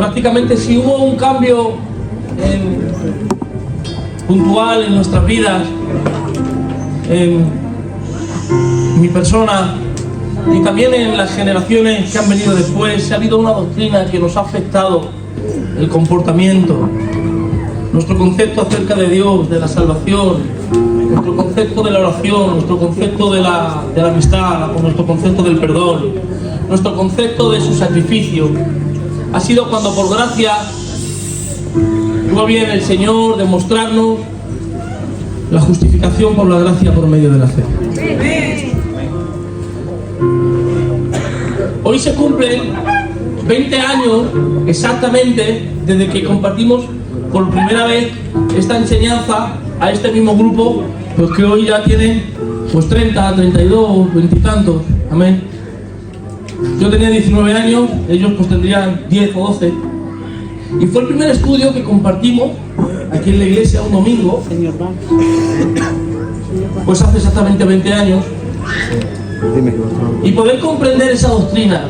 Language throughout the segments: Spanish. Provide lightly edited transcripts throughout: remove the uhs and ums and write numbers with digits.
prácticamente si hubo un cambio puntual en nuestras vidas, en mi persona y también en las generaciones que han venido después, ha habido una doctrina que nos ha afectado el comportamiento, nuestro concepto acerca de Dios, de la salvación, nuestro concepto de la oración, nuestro concepto de la amistad, nuestro concepto del perdón, nuestro concepto de su sacrificio. Ha sido cuando por gracia luego viene el Señor demostrarnos la justificación por la gracia por medio de la fe. Hoy se cumplen 20 años exactamente desde que compartimos por primera vez esta enseñanza a este mismo grupo, pues que hoy ya tienen pues 30, 32, 20 y tantos. Amén. Yo tenía 19 años, ellos pues tendrían 10 o 12. Y fue el primer estudio que compartimos aquí en la iglesia un domingo, pues hace exactamente 20 años. Y poder comprender esa doctrina,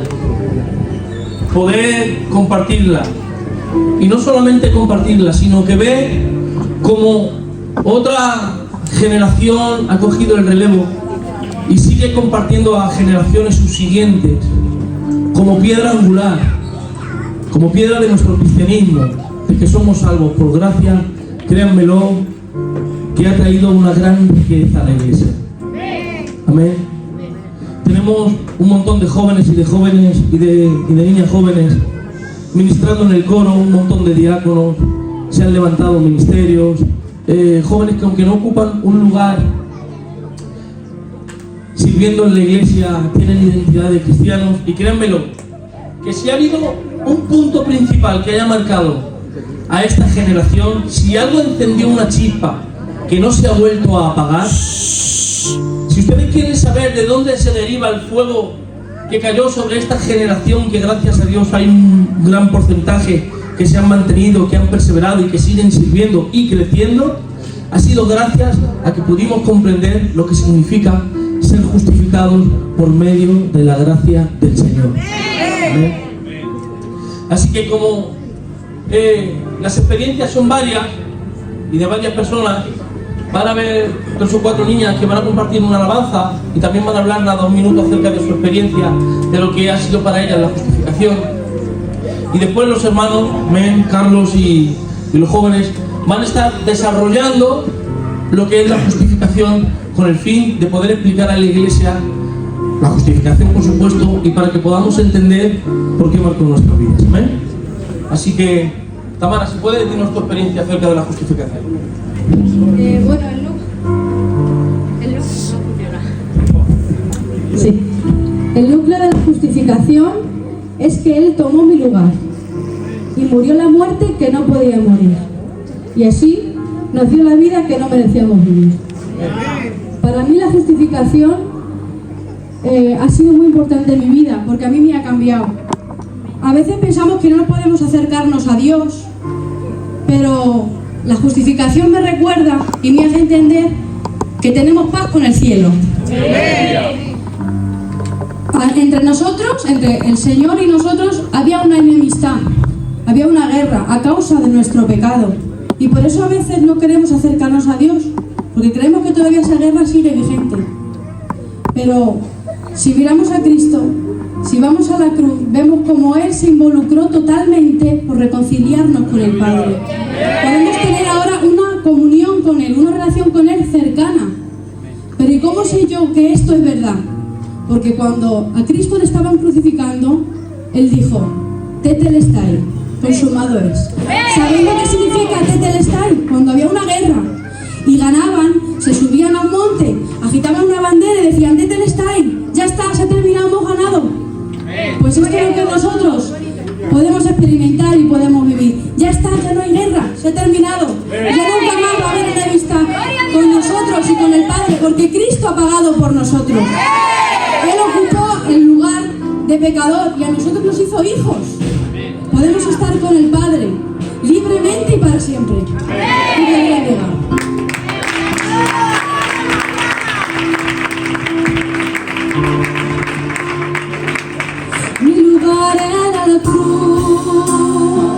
poder compartirla, y no solamente compartirla, sino que ver cómo otra generación ha cogido el relevo y sigue compartiendo a generaciones subsiguientes como piedra angular, como piedra de nuestro cristianismo, de que somos salvos por gracia. Créanmelo, que ha traído una gran riqueza a la iglesia. Amén. Tenemos un montón de jóvenes y de niñas jóvenes ministrando en el coro, un montón de diáconos, se han levantado ministerios, jóvenes que aunque no ocupan un lugar sirviendo en la iglesia, tienen identidad de cristianos. Y créanmelo, que si ha habido un punto principal que haya marcado a esta generación, si algo encendió una chispa que no se ha vuelto a apagar, si ustedes quieren saber de dónde se deriva el fuego que cayó sobre esta generación, que gracias a Dios hay un gran porcentaje que se han mantenido, que han perseverado y que siguen sirviendo y creciendo, ha sido gracias a que pudimos comprender lo que significa ser justificados por medio de la gracia del Señor. ¿Amén? Así que como las experiencias son varias y de varias personas, van a haber 3 o 4 niñas que van a compartir una alabanza y también van a hablar 2 minutos acerca de su experiencia, de lo que ha sido para ellas la justificación. Y después los hermanos, Carlos y los jóvenes, van a estar desarrollando lo que es la justificación con el fin de poder explicar a la iglesia la justificación, por supuesto, y para que podamos entender por qué marcó nuestras vidas. ¿Amén? Así que, Tamara, si puedes decirnos tu experiencia acerca de la justificación. Bueno, el look no funciona. Sí. El núcleo de la justificación es que Él tomó mi lugar y murió la muerte que no podía morir. Y así nos dio la vida que no merecíamos vivir. Para mí la justificación ha sido muy importante en mi vida, porque a mí me ha cambiado. A veces pensamos que no podemos acercarnos a Dios, pero la justificación me recuerda y me hace entender que tenemos paz con el cielo. Entre nosotros, entre el Señor y nosotros, había una enemistad, había una guerra a causa de nuestro pecado. Y por eso a veces no queremos acercarnos a Dios, porque creemos que todavía esa guerra sigue vigente. Pero si miramos a Cristo, si vamos a la cruz, vemos cómo Él se involucró totalmente por reconciliarnos con el Padre. Podemos tener ahora una comunión con Él, una relación con Él cercana. Pero ¿y cómo sé yo que esto es verdad? Porque cuando a Cristo le estaban crucificando, Él dijo, Tetelestai, consumado es. ¿Sabéis lo que significa Tetelestai? Cuando había una guerra y ganaban, se subían a un monte, agitaban una bandera y decían, Tetelestai, ya está, se ha terminado, hemos ganado. Pues esto es lo que nosotros podemos experimentar y podemos vivir. Ya está, ya no hay guerra, se ha terminado. Ya nunca más va a haber enemistad con nosotros y con el Padre, porque Cristo ha pagado por nosotros. Él ocupó el lugar de pecador y a nosotros nos hizo hijos. Podemos estar con el Padre libremente y para siempre. Mi lugar era la cruz.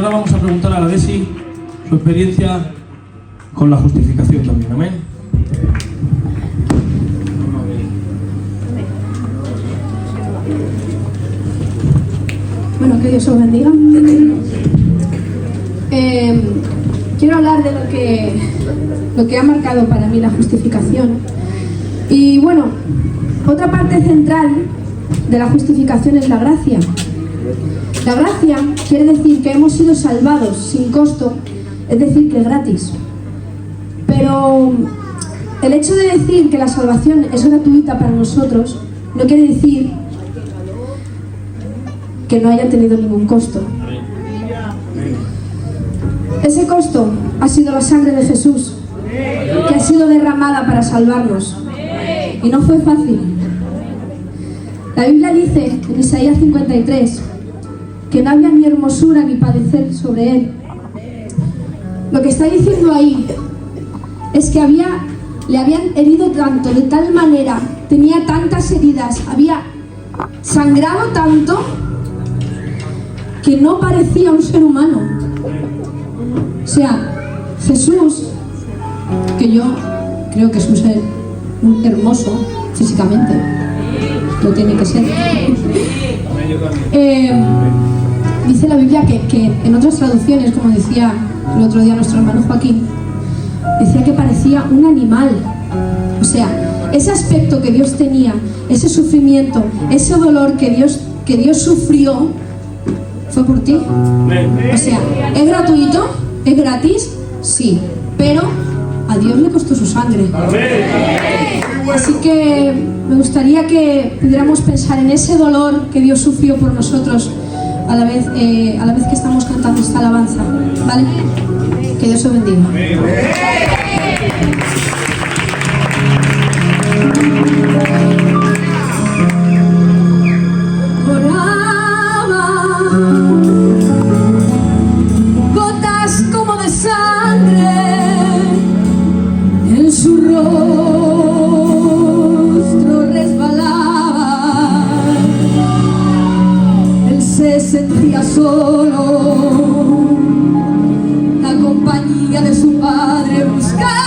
ahora vamos a preguntar a la Desi su experiencia con la justificación también. Amén. Bueno, que Dios os bendiga. Quiero hablar de lo que ha marcado para mí la justificación. Y bueno, otra parte central de la justificación es la gracia. La gracia quiere decir que hemos sido salvados sin costo, es decir, que es gratis. Pero el hecho de decir que la salvación es gratuita para nosotros no quiere decir que no haya tenido ningún costo. Ese costo ha sido la sangre de Jesús, que ha sido derramada para salvarnos. Y no fue fácil. La Biblia dice en Isaías 53 que no había ni hermosura ni padecer sobre él. Lo que está diciendo ahí es que le habían herido tanto, de tal manera, tenía tantas heridas, había sangrado tanto que no parecía un ser humano. O sea, Jesús, que yo creo que es un ser hermoso físicamente, lo tiene que ser. Dice la Biblia que en otras traducciones, como decía el otro día nuestro hermano Joaquín, decía que parecía un animal. O sea, ese aspecto que Dios tenía, ese sufrimiento, ese dolor que Dios sufrió, fue por ti. O sea, ¿es gratuito? ¿Es gratis? Sí, pero a Dios le costó su sangre. Así que me gustaría que pudiéramos pensar en ese dolor que Dios sufrió por nosotros a la vez que estamos cantando esta alabanza, ¿vale? Que Dios os bendiga. Gotas como de sangre en su rostro resbalaban. Él se sentía solo, la compañía de su padre buscaba.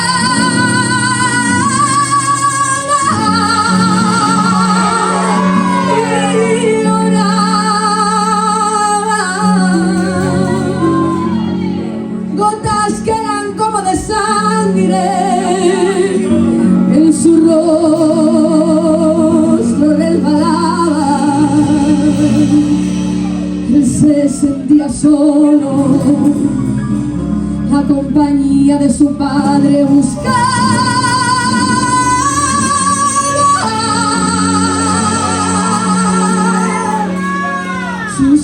En su rostro resbalaba. Él se sentía solo, la compañía de su padre buscaba. Sus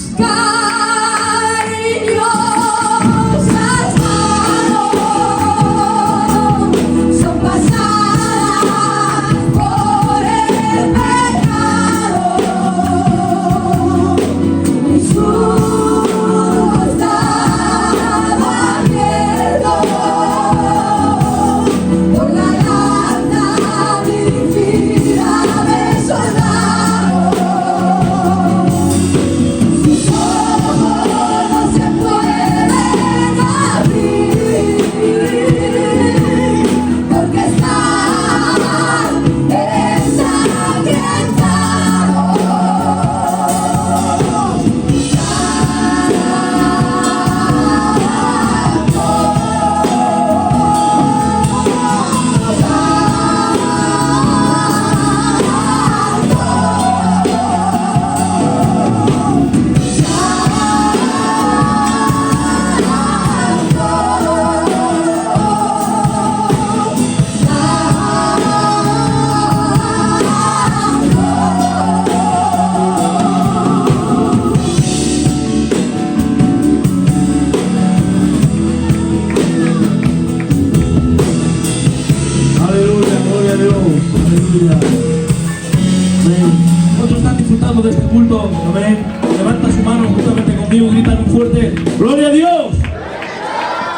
¿cuántos están disfrutando de este culto? Amén. Levanta su mano juntamente conmigo y grita muy fuerte: ¡Gloria a Dios!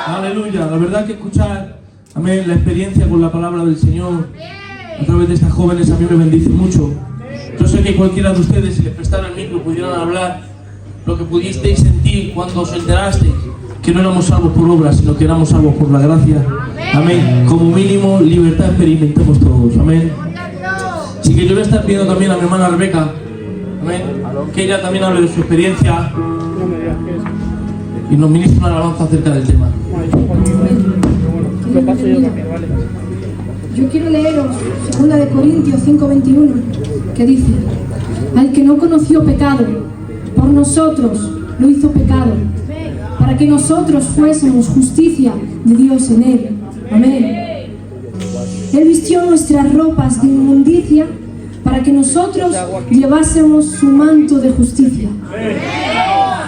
Aleluya. La verdad que escuchar, amén, la experiencia con la palabra del Señor a través de estas jóvenes a mí me bendice mucho. Yo sé que cualquiera de ustedes, si les prestara el micro, pudieran hablar lo que pudisteis sentir cuando os enterasteis que no éramos salvos por obras, sino que éramos salvos por la gracia. Amén. Como mínimo, libertad experimentemos todos. Amén. Así que yo voy a estar pidiendo también a mi hermana Rebeca, amén, que ella también hable de su experiencia y nos ministre una alabanza acerca del tema. Yo quiero leeros 2 Corintios 5:21, que dice: al que no conoció pecado, por nosotros lo hizo pecado, para que nosotros fuésemos justicia de Dios en él. Amén. Él vistió nuestras ropas de inmundicia para que nosotros llevásemos su manto de justicia.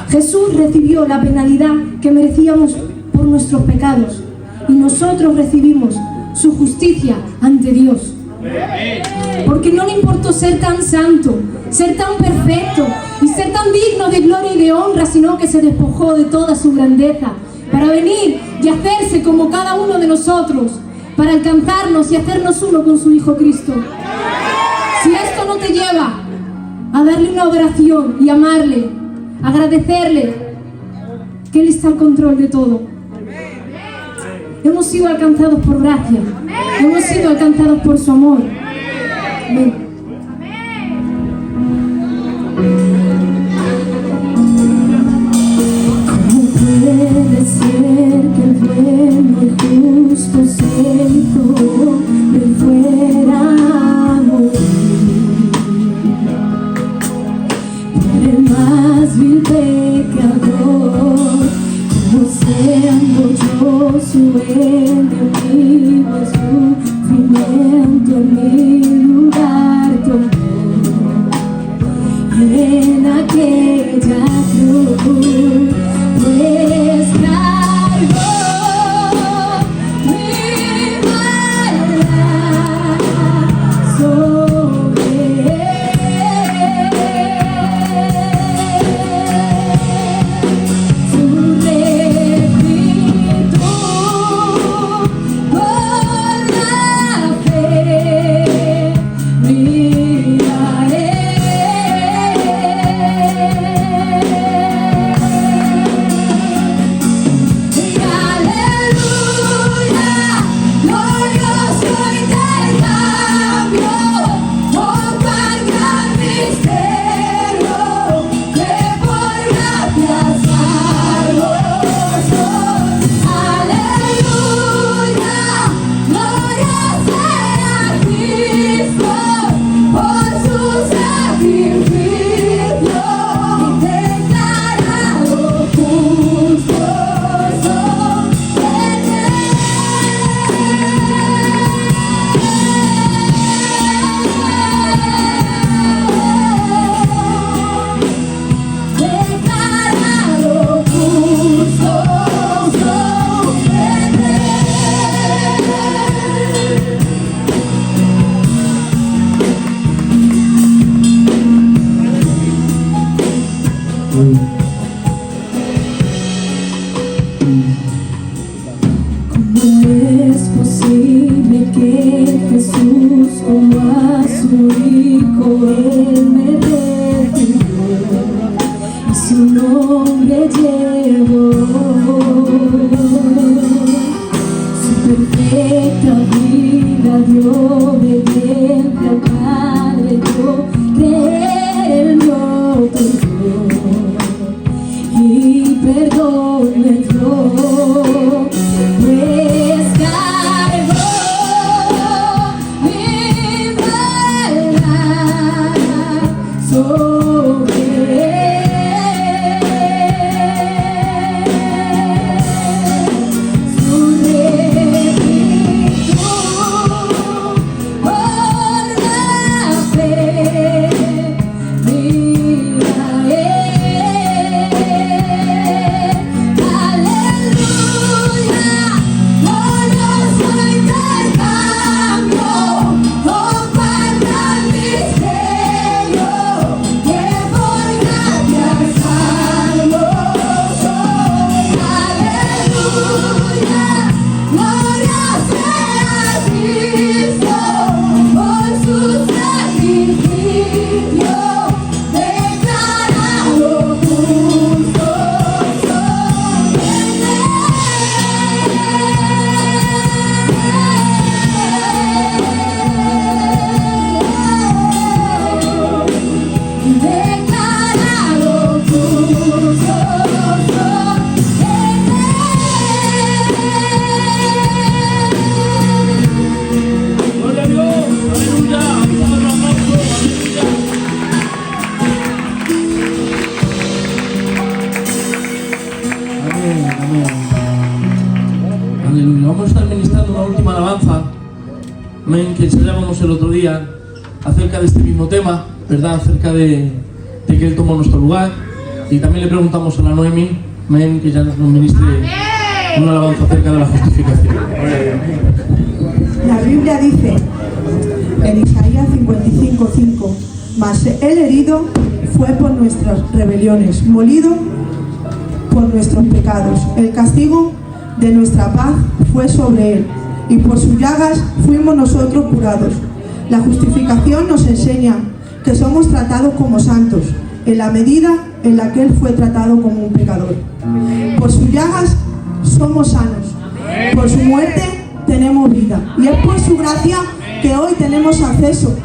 Jesús recibió la penalidad que merecíamos por nuestros pecados y nosotros recibimos su justicia ante Dios. Porque no le importó ser tan santo, ser tan perfecto y ser tan digno de gloria y de honra, sino que se despojó de toda su grandeza para venir y hacerse como cada uno de nosotros, para alcanzarnos y hacernos uno con su Hijo Cristo. Si esto no te lleva a darle una oración y amarle, agradecerle que Él está al control de todo. Hemos sido alcanzados por gracia, hemos sido alcanzados por su amor. Amén. ¿Cómo puede ser que el bueno y justo se hizo de fuera a morir? Por el más vil pecador, como siendo yo su enemigo, sufrimiento en mi lugar tomó. En aquella cruz, pues cargó mi maldad sobre él. Su rectitud por la fe brillaré. ¿Cómo es posible que Jesús, como a su Hijo, Él me recibió y su nombre llevó? Su perfecta vida dio obediencia al Padre, yo creer Él me otorgó y perdón me dio, pues cargó mi maldad sobre él. Su rectitud por amén, que ensayábamos el otro día acerca de este mismo tema, ¿verdad? Acerca de que Él tomó nuestro lugar. Y también le preguntamos a la Noemi, amén, que ya nos ministre una alabanza acerca de la justificación. La Biblia dice en Isaías 55:5: mas el herido fue por nuestras rebeliones, molido por nuestros pecados. El castigo de nuestra paz fue sobre él, y por sus llagas fuimos nosotros curados. La justificación nos enseña que somos tratados como santos, en la medida en la que él fue tratado como un pecador. Por sus llagas somos sanos, por su muerte tenemos vida, y es por su gracia que hoy tenemos acceso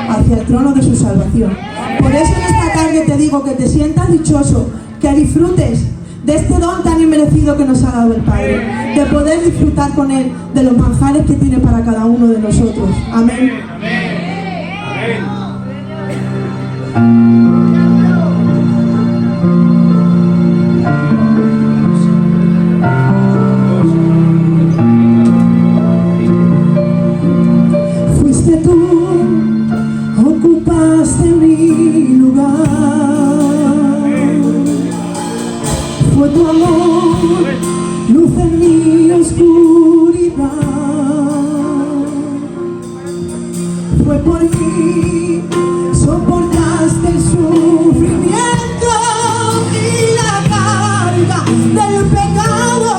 hacia el trono de su salvación. Por eso en esta tarde te digo que te sientas dichoso, que disfrutes de este don tan inmerecido que nos ha dado el Padre, de poder disfrutar con Él de los manjares que tiene para cada uno de nosotros. Amén. Fuiste tú, ocupaste mi lugar. Fue tu amor, luz en mi oscuridad. Fue por mí, soportaste el sufrimiento y la carga del pecado.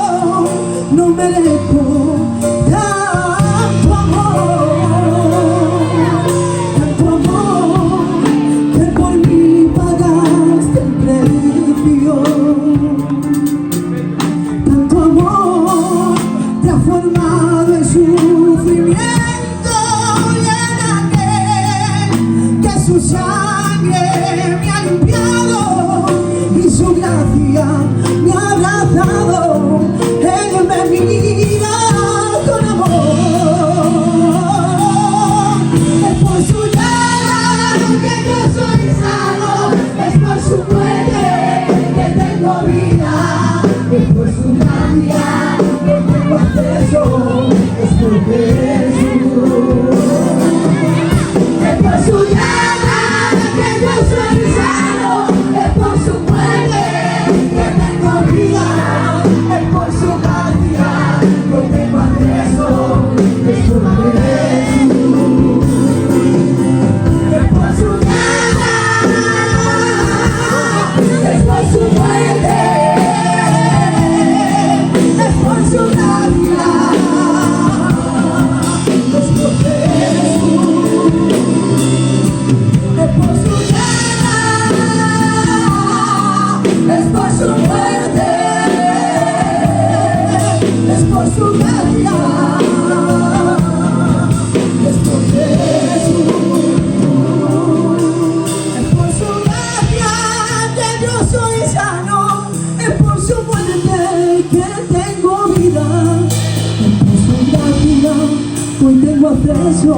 No merezco tanto amor que por mí pagaste el precio. Tanto amor transformado en sufrimiento, su sangre me ha limpiado y su gracia me ha abrazado. Él me mira con amor. Es por su llaga que yo soy sano, es por su muerte que tengo vida, es por su gracia que tengo acceso, es por Jesús. Es por su llaga que yo soy sano, es por su muerte que tengo vida, es por su gracia que tengo acceso, es por Jesús. Es por su llaga, es por su muerte, es por su gracia, es por Jesús. Es por su llaga, es por su muerte, es por su gracia, es por Jesús. Es por su gracia que yo soy sano, es por su muerte que tengo vida, es por su gracia que hoy tengo acceso.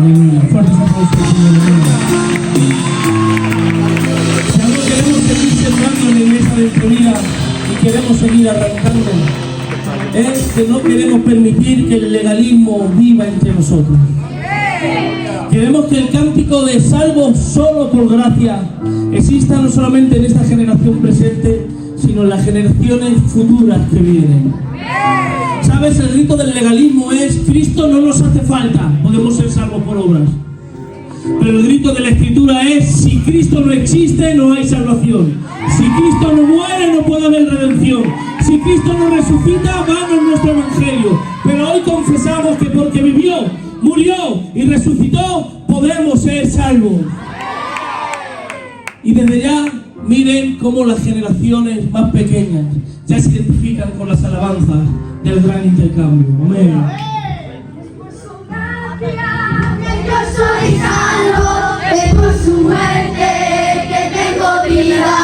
Mire, fuertes aplausos. Si algo queremos seguir sembrando en la iglesia de Entrevida y queremos seguir arrancando, es que no queremos permitir que el legalismo viva entre nosotros. Queremos que el cántico de salvo solo por gracia exista no solamente en esta generación presente, sino en las generaciones futuras que vienen. ¿Sabes? El grito del legalismo es: Cristo no nos hace falta, podemos ser salvos por obras. Pero el grito de la Escritura es: si Cristo no existe, no hay salvación. Si Cristo no muere, no puede haber redención. Si Cristo no resucita, vano es nuestro evangelio. Pero hoy confesamos que porque vivió, murió y resucitó, podemos ser salvos. Y desde ya, miren cómo las generaciones más pequeñas ya se identifican con las alabanzas del gran intercambio. Amén. Es por su gracia que yo soy salvo, es por su muerte que tengo vida,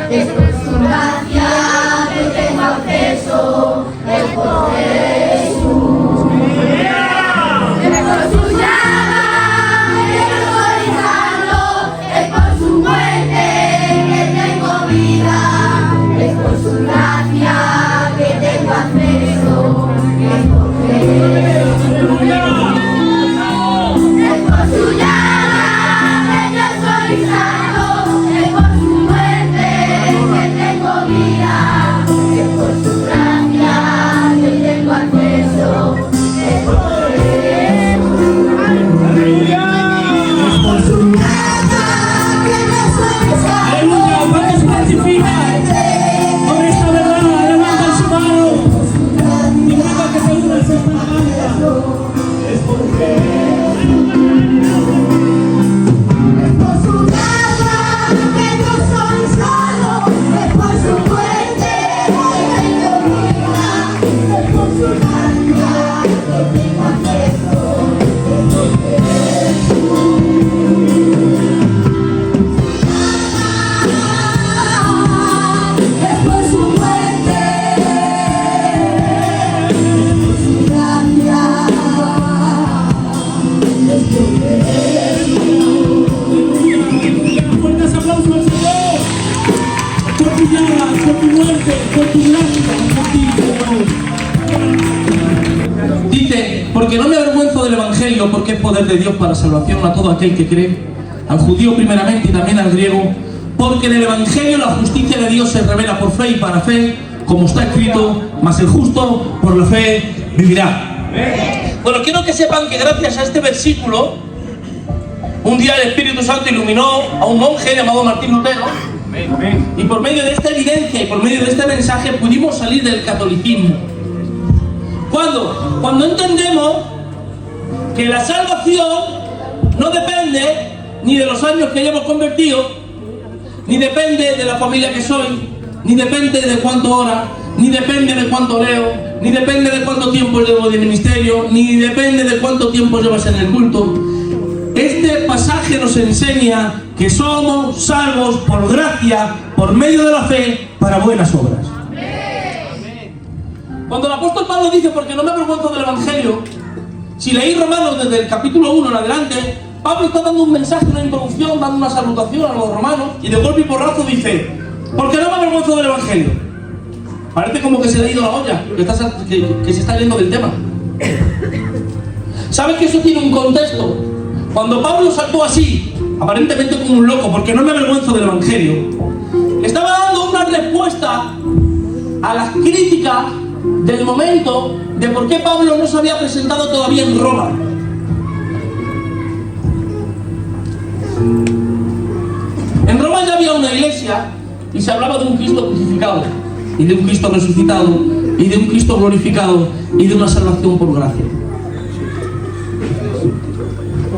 es por su gracia que tengo acceso, es por Jesús. Es por su llaga que yo soy salvo, es por su muerte que tengo vida. Dice, porque no me avergüenzo del Evangelio, porque es poder de Dios para salvación a todo aquel que cree, al judío primeramente y también al griego, porque en el Evangelio la justicia de Dios se revela por fe y para fe, como está escrito, mas el justo por la fe vivirá. Bueno, quiero que sepan que gracias a este versículo, un día el Espíritu Santo iluminó a un monje llamado Martín Lutero, y por medio de esta evidencia y por medio de este mensaje pudimos salir del catolicismo. Cuando entendemos que la salvación no depende ni de los años que hayamos convertido, ni depende de la familia que soy, ni depende de cuánto ora, ni depende de cuánto leo, ni depende de cuánto tiempo llevo de ministerio, ni depende de cuánto tiempo llevas en el culto. Este pasaje nos enseña que somos salvos por gracia, por medio de la fe, para buenas obras. Cuando el apóstol Pablo dice, porque no me avergüenzo del Evangelio, si leéis Romanos desde el capítulo 1 en adelante, Pablo está dando un mensaje, una introducción, dando una salutación a los romanos, y de golpe y porrazo dice, porque no me avergüenzo del Evangelio. Parece como que se le ha ido la olla, que se está yendo del tema. ¿Sabes que eso tiene un contexto? Cuando Pablo saltó así, aparentemente como un loco, porque no me avergüenzo del Evangelio, estaba dando una respuesta a las críticas del momento de por qué Pablo no se había presentado todavía en Roma. En Roma ya había una iglesia y se hablaba de un Cristo crucificado, y de un Cristo resucitado, y de un Cristo glorificado, y de una salvación por gracia.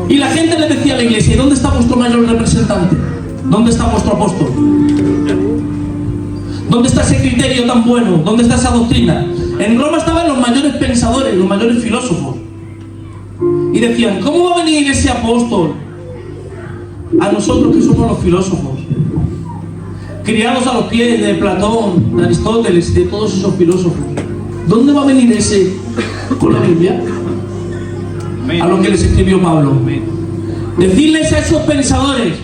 Y la gente le decía a la iglesia, ¿y dónde está vuestro mayor representante? ¿Dónde está vuestro apóstol? ¿Dónde está ese criterio tan bueno? ¿Dónde está esa doctrina? En Roma estaban los mayores pensadores, los mayores filósofos. Y decían, ¿cómo va a venir ese apóstol a nosotros que somos los filósofos? Criados a los pies de Platón, de Aristóteles, de todos esos filósofos. ¿Dónde va a venir ese con la Biblia? A lo que les escribió Pablo. Decirles a esos pensadores,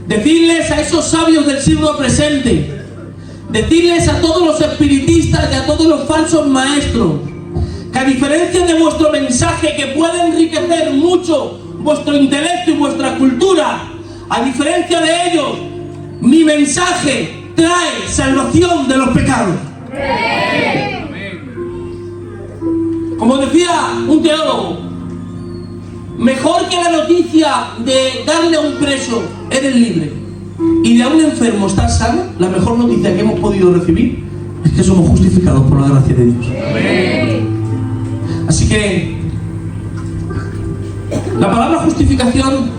decirles a esos sabios del siglo presente, decirles a todos los espiritistas y a todos los falsos maestros, que a diferencia de vuestro mensaje, que puede enriquecer mucho vuestro intelecto y vuestra cultura, a diferencia de ellos, mi mensaje trae salvación de los pecados. Como decía un teólogo, mejor que la noticia de darle a un preso, eres libre, y de a un enfermo estar sano, la mejor noticia que hemos podido recibir es que somos justificados por la gracia de Dios. Así que la palabra justificación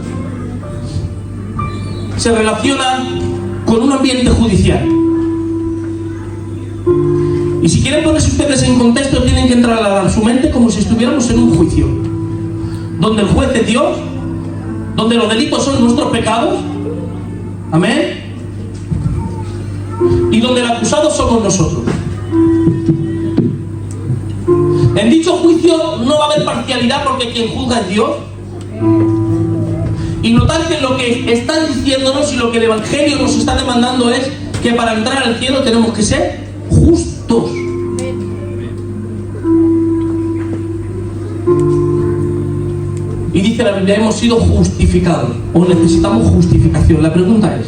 se relaciona con un ambiente judicial. Y si quieren ponerse ustedes en contexto, tienen que entrar a su mente como si estuviéramos en un juicio, donde el juez es Dios, donde los delitos son nuestros pecados, amén, y donde el acusado somos nosotros. En dicho juicio no va a haber parcialidad, porque quien juzga es Dios. Y notar que lo que están diciéndonos y lo que el Evangelio nos está demandando es que para entrar al cielo tenemos que ser justos. Y dice la Biblia, hemos sido justificados, o necesitamos justificación. La pregunta es,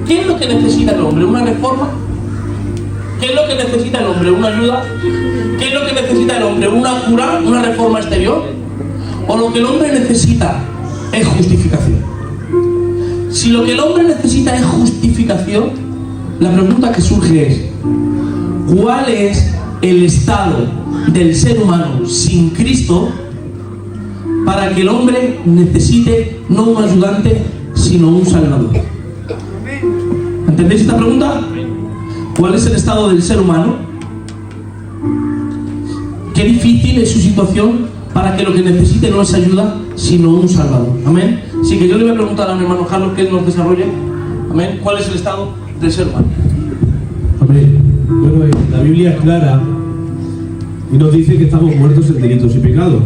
¿qué es lo que necesita el hombre? ¿Una reforma? ¿Qué es lo que necesita el hombre? ¿Una ayuda? ¿Qué es lo que necesita el hombre? ¿Una cura? ¿Una reforma exterior? ¿O lo que el hombre necesita es justificación? Si lo que el hombre necesita es justificación, la pregunta que surge es, ¿cuál es el estado del ser humano sin Cristo para que el hombre necesite no un ayudante, sino un salvador? ¿Entendéis esta pregunta? ¿Cuál es el estado del ser humano qué difícil es su situación para que lo que necesite no es ayuda, sino un Salvador. Amén. Así que yo le voy a preguntar a mi hermano Carlos que él nos desarrolle. Amén. ¿Cuál es el estado del ser humano? Amén. Bueno, la Biblia es clara y nos dice que estamos muertos en delitos y pecados.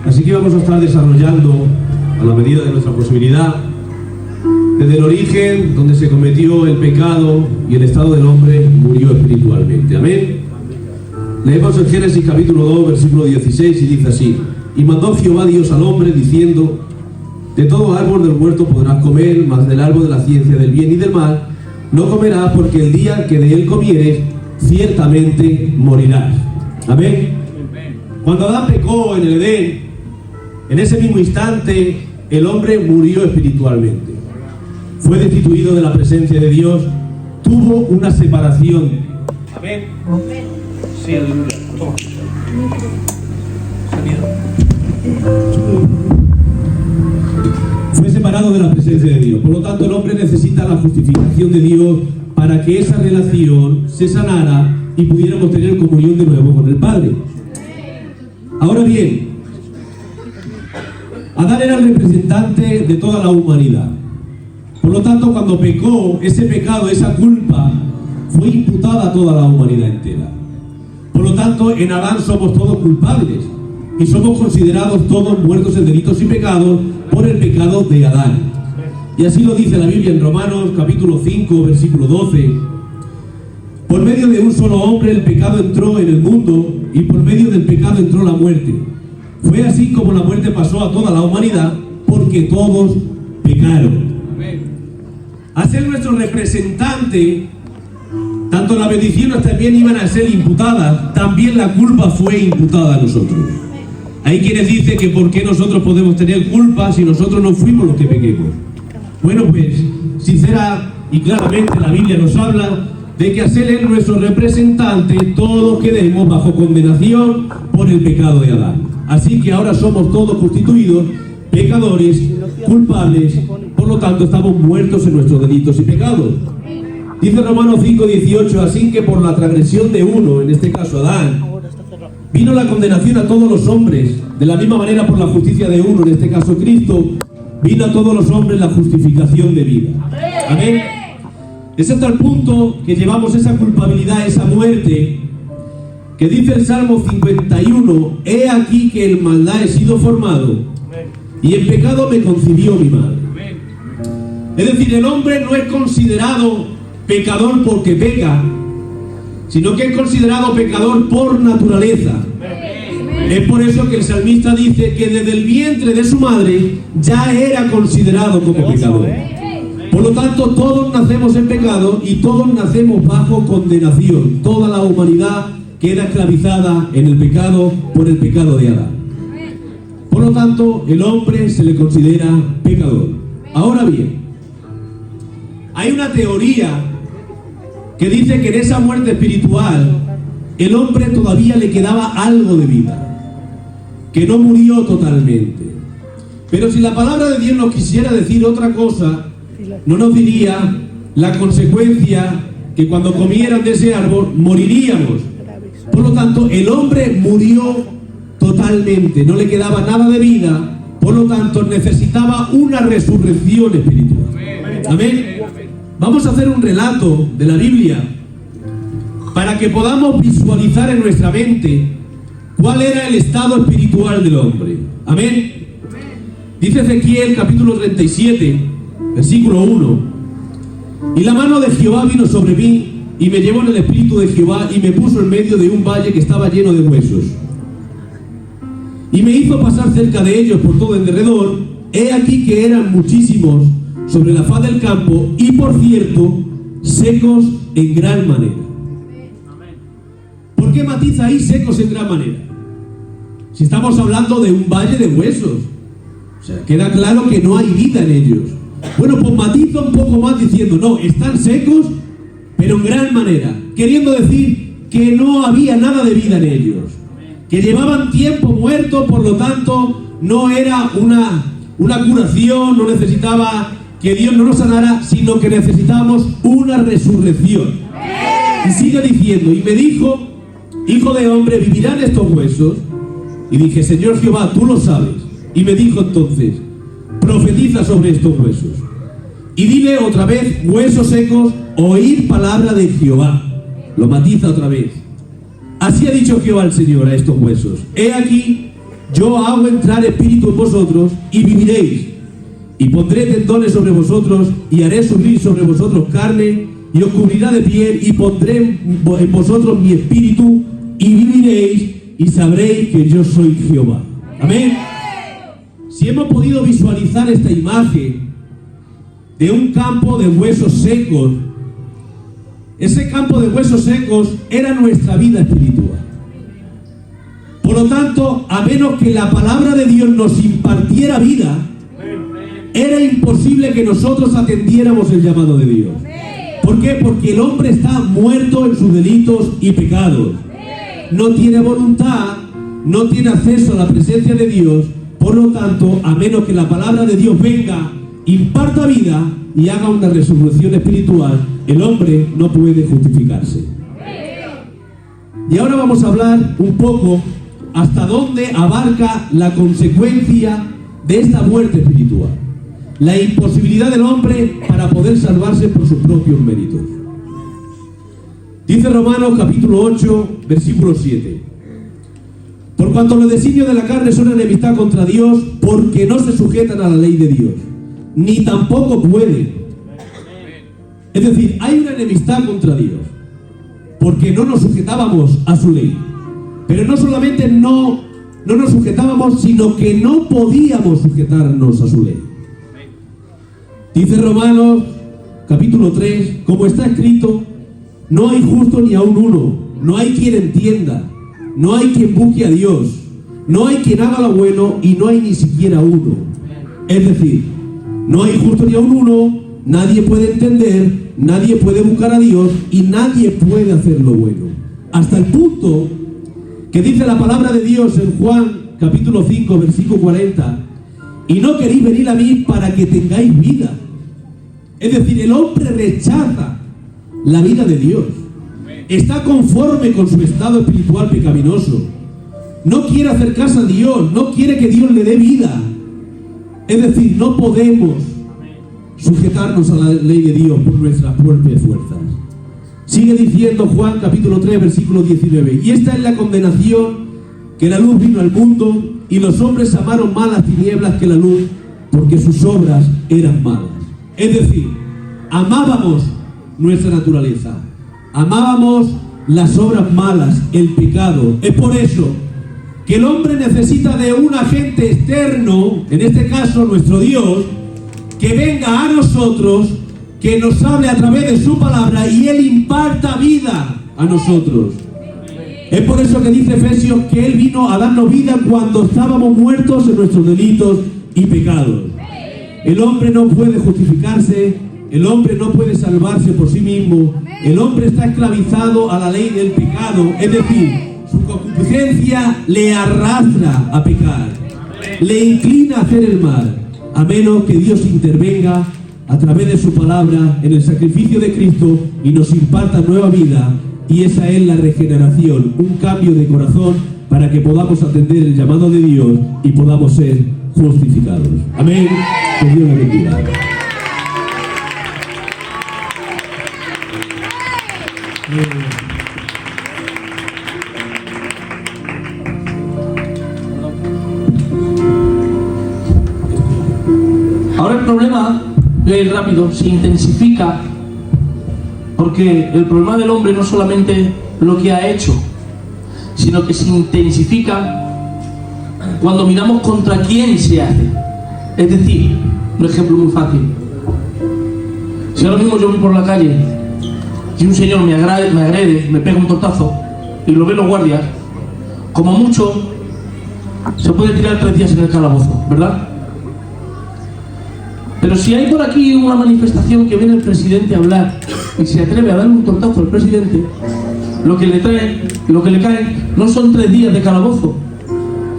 Así que vamos a estar desarrollando, a la medida de nuestra posibilidad, desde el origen donde se cometió el pecado y el estado del hombre murió espiritualmente. Amén. Leemos en Génesis capítulo 2, versículo 16 y dice así: y mandó Jehová Dios al hombre diciendo: de todo árbol del huerto podrás comer, mas del árbol de la ciencia del bien y del mal no comerás, porque el día que de él comieres ciertamente morirás. Amén. Cuando Adán pecó en el Edén, en ese mismo instante el hombre murió espiritualmente. Fue destituido de la presencia de Dios, tuvo una separación. Amén. Sí, aleluya. Toma. Fue separado de la presencia de Dios. Por lo tanto, el hombre necesita la justificación de Dios para que esa relación se sanara y pudiéramos tener comunión de nuevo con el Padre. Ahora bien, Adán era el representante de toda la humanidad. Por lo tanto, cuando pecó, ese pecado, esa culpa, fue imputada a toda la humanidad entera. Por lo tanto, en Adán somos todos culpables y somos considerados todos muertos en delitos y pecados por el pecado de Adán. Y así lo dice la Biblia en Romanos capítulo 5, versículo 12. Por medio de un solo hombre el pecado entró en el mundo y por medio del pecado entró la muerte. Fue así como la muerte pasó a toda la humanidad porque todos pecaron. A ser nuestro representante, tanto las bendiciones también iban a ser imputadas, también la culpa fue imputada a nosotros. Hay quienes dicen que por qué nosotros podemos tener culpa si nosotros no fuimos los que pequemos. Bueno, pues, sincera y claramente la Biblia nos habla de que a ser Él nuestro representante, todos quedemos bajo condenación por el pecado de Adán. Así que ahora somos todos constituidos pecadores, culpables, por lo tanto estamos muertos en nuestros delitos y pecados. Dice Romanos 5:18, así que por la transgresión de uno, en este caso Adán, vino la condenación a todos los hombres, de la misma manera por la justicia de uno, en este caso Cristo, vino a todos los hombres la justificación de vida. Amén. Es hasta el punto que llevamos esa culpabilidad, esa muerte, que dice el Salmo 51, he aquí que en maldad he sido formado, y en pecado me concibió mi madre. Es decir, el hombre no es considerado pecador porque peca, sino que es considerado pecador por naturaleza. Es por eso que el salmista dice que desde el vientre de su madre ya era considerado como pecador. Por lo tanto, todos nacemos en pecado y todos nacemos bajo condenación. Toda la humanidad queda esclavizada en el pecado por el pecado de Adán. Por lo tanto, el hombre se le considera pecador. Ahora bien, hay una teoría que dice que en esa muerte espiritual el hombre todavía le quedaba algo de vida, que no murió totalmente. Pero si la palabra de Dios nos quisiera decir otra cosa, no nos diría la consecuencia que cuando comieran de ese árbol moriríamos. Por lo tanto, el hombre murió totalmente, no le quedaba nada de vida, por lo tanto necesitaba una resurrección espiritual. Amén. Vamos a hacer un relato de la Biblia para que podamos visualizar en nuestra mente cuál era el estado espiritual del hombre. Amén. Dice Ezequiel capítulo 37, versículo 1. Y la mano de Jehová vino sobre mí y me llevó en el espíritu de Jehová y me puso en medio de un valle que estaba lleno de huesos. Y me hizo pasar cerca de ellos por todo el derredor. He aquí que eran muchísimos sobre la faz del campo y por cierto secos en gran manera. ¿Por qué matiza ahí secos en gran manera? Si estamos hablando de un valle de huesos, o sea, queda claro que no hay vida en ellos. Bueno, pues matiza un poco más diciendo, no, están secos pero en gran manera, queriendo decir que no había nada de vida en ellos, que llevaban tiempo muertos, por lo tanto no era una curación, no necesitaba que Dios no nos sanara, sino que necesitábamos una resurrección. Y sigue diciendo, y me dijo, hijo de hombre, ¿vivirán estos huesos? Y dije, Señor Jehová, tú lo sabes. Y me dijo entonces, profetiza sobre estos huesos. Y dile otra vez, huesos secos, oír palabra de Jehová. Lo matiza otra vez. Así ha dicho Jehová el Señor a estos huesos. He aquí, yo hago entrar espíritu en vosotros y viviréis. Y pondré tendones sobre vosotros y haré subir sobre vosotros carne y os cubrirá de piel y pondré en vosotros mi espíritu y viviréis y sabréis que yo soy Jehová. Amén. Si hemos podido visualizar esta imagen de un campo de huesos secos, ese campo de huesos secos era nuestra vida espiritual. Por lo tanto, a menos que la palabra de Dios nos impartiera vida, era imposible que nosotros atendiéramos el llamado de Dios. ¿Por qué? Porque el hombre está muerto en sus delitos y pecados. No tiene voluntad, no tiene acceso a la presencia de Dios. Por lo tanto, a menos que la palabra de Dios venga, imparta vida y haga una resurrección espiritual, el hombre no puede justificarse. Y ahora vamos a hablar un poco hasta dónde abarca la consecuencia de esta muerte espiritual. La imposibilidad del hombre para poder salvarse por sus propios méritos. Dice Romanos capítulo 8, versículo 7. Por cuanto los designios de la carne son enemistad contra Dios, porque no se sujetan a la ley de Dios, ni tampoco pueden. Es decir, hay una enemistad contra Dios, porque no nos sujetábamos a su ley. Pero no solamente no nos sujetábamos, sino que no podíamos sujetarnos a su ley. Dice Romanos capítulo 3, como está escrito, no hay justo ni aun uno, no hay quien entienda, no hay quien busque a Dios, no hay quien haga lo bueno y no hay ni siquiera uno. Es decir, no hay justo ni aun uno, nadie puede entender, nadie puede buscar a Dios y nadie puede hacer lo bueno. Hasta el punto que dice la palabra de Dios en Juan capítulo 5, versículo 40, y no queréis venir a mí para que tengáis vida. Es decir, el hombre rechaza la vida de Dios. Está conforme con su estado espiritual pecaminoso. No quiere acercarse a Dios, no quiere que Dios le dé vida. Es decir, no podemos sujetarnos a la ley de Dios por nuestras propias fuerzas. Sigue diciendo Juan capítulo 3, versículo 19. Y esta es la condenación, que la luz vino al mundo y los hombres amaron más las tinieblas que la luz, porque sus obras eran malas. Es decir, amábamos nuestra naturaleza, amábamos las obras malas, el pecado. Es por eso que el hombre necesita de un agente externo, en este caso nuestro Dios, que venga a nosotros, que nos hable a través de su palabra y Él imparta vida a nosotros. Es por eso que dice Efesios que Él vino a darnos vida cuando estábamos muertos en nuestros delitos y pecados. El hombre no puede justificarse, el hombre no puede salvarse por sí mismo, el hombre está esclavizado a la ley del pecado, es decir, su concupiscencia le arrastra a pecar, le inclina a hacer el mal, a menos que Dios intervenga a través de su palabra en el sacrificio de Cristo y nos imparta nueva vida, y esa es la regeneración, un cambio de corazón para que podamos atender el llamado de Dios y podamos ser justificados. Amén. Que Dios le bendiga. Ahora el problema, voy a ir rápido, se intensifica, porque el problema del hombre no solamente lo que ha hecho, sino que se intensifica cuando miramos contra quién se hace. Es decir, un ejemplo muy fácil. Si ahora mismo yo voy por la calle y un señor me agrede, me pega un tortazo y lo ven los guardias, como mucho se puede tirar 3 días en el calabozo, ¿verdad? Pero si hay por aquí una manifestación que viene el presidente a hablar y se atreve a darle un tortazo al presidente, lo que le cae no son 3 días de calabozo,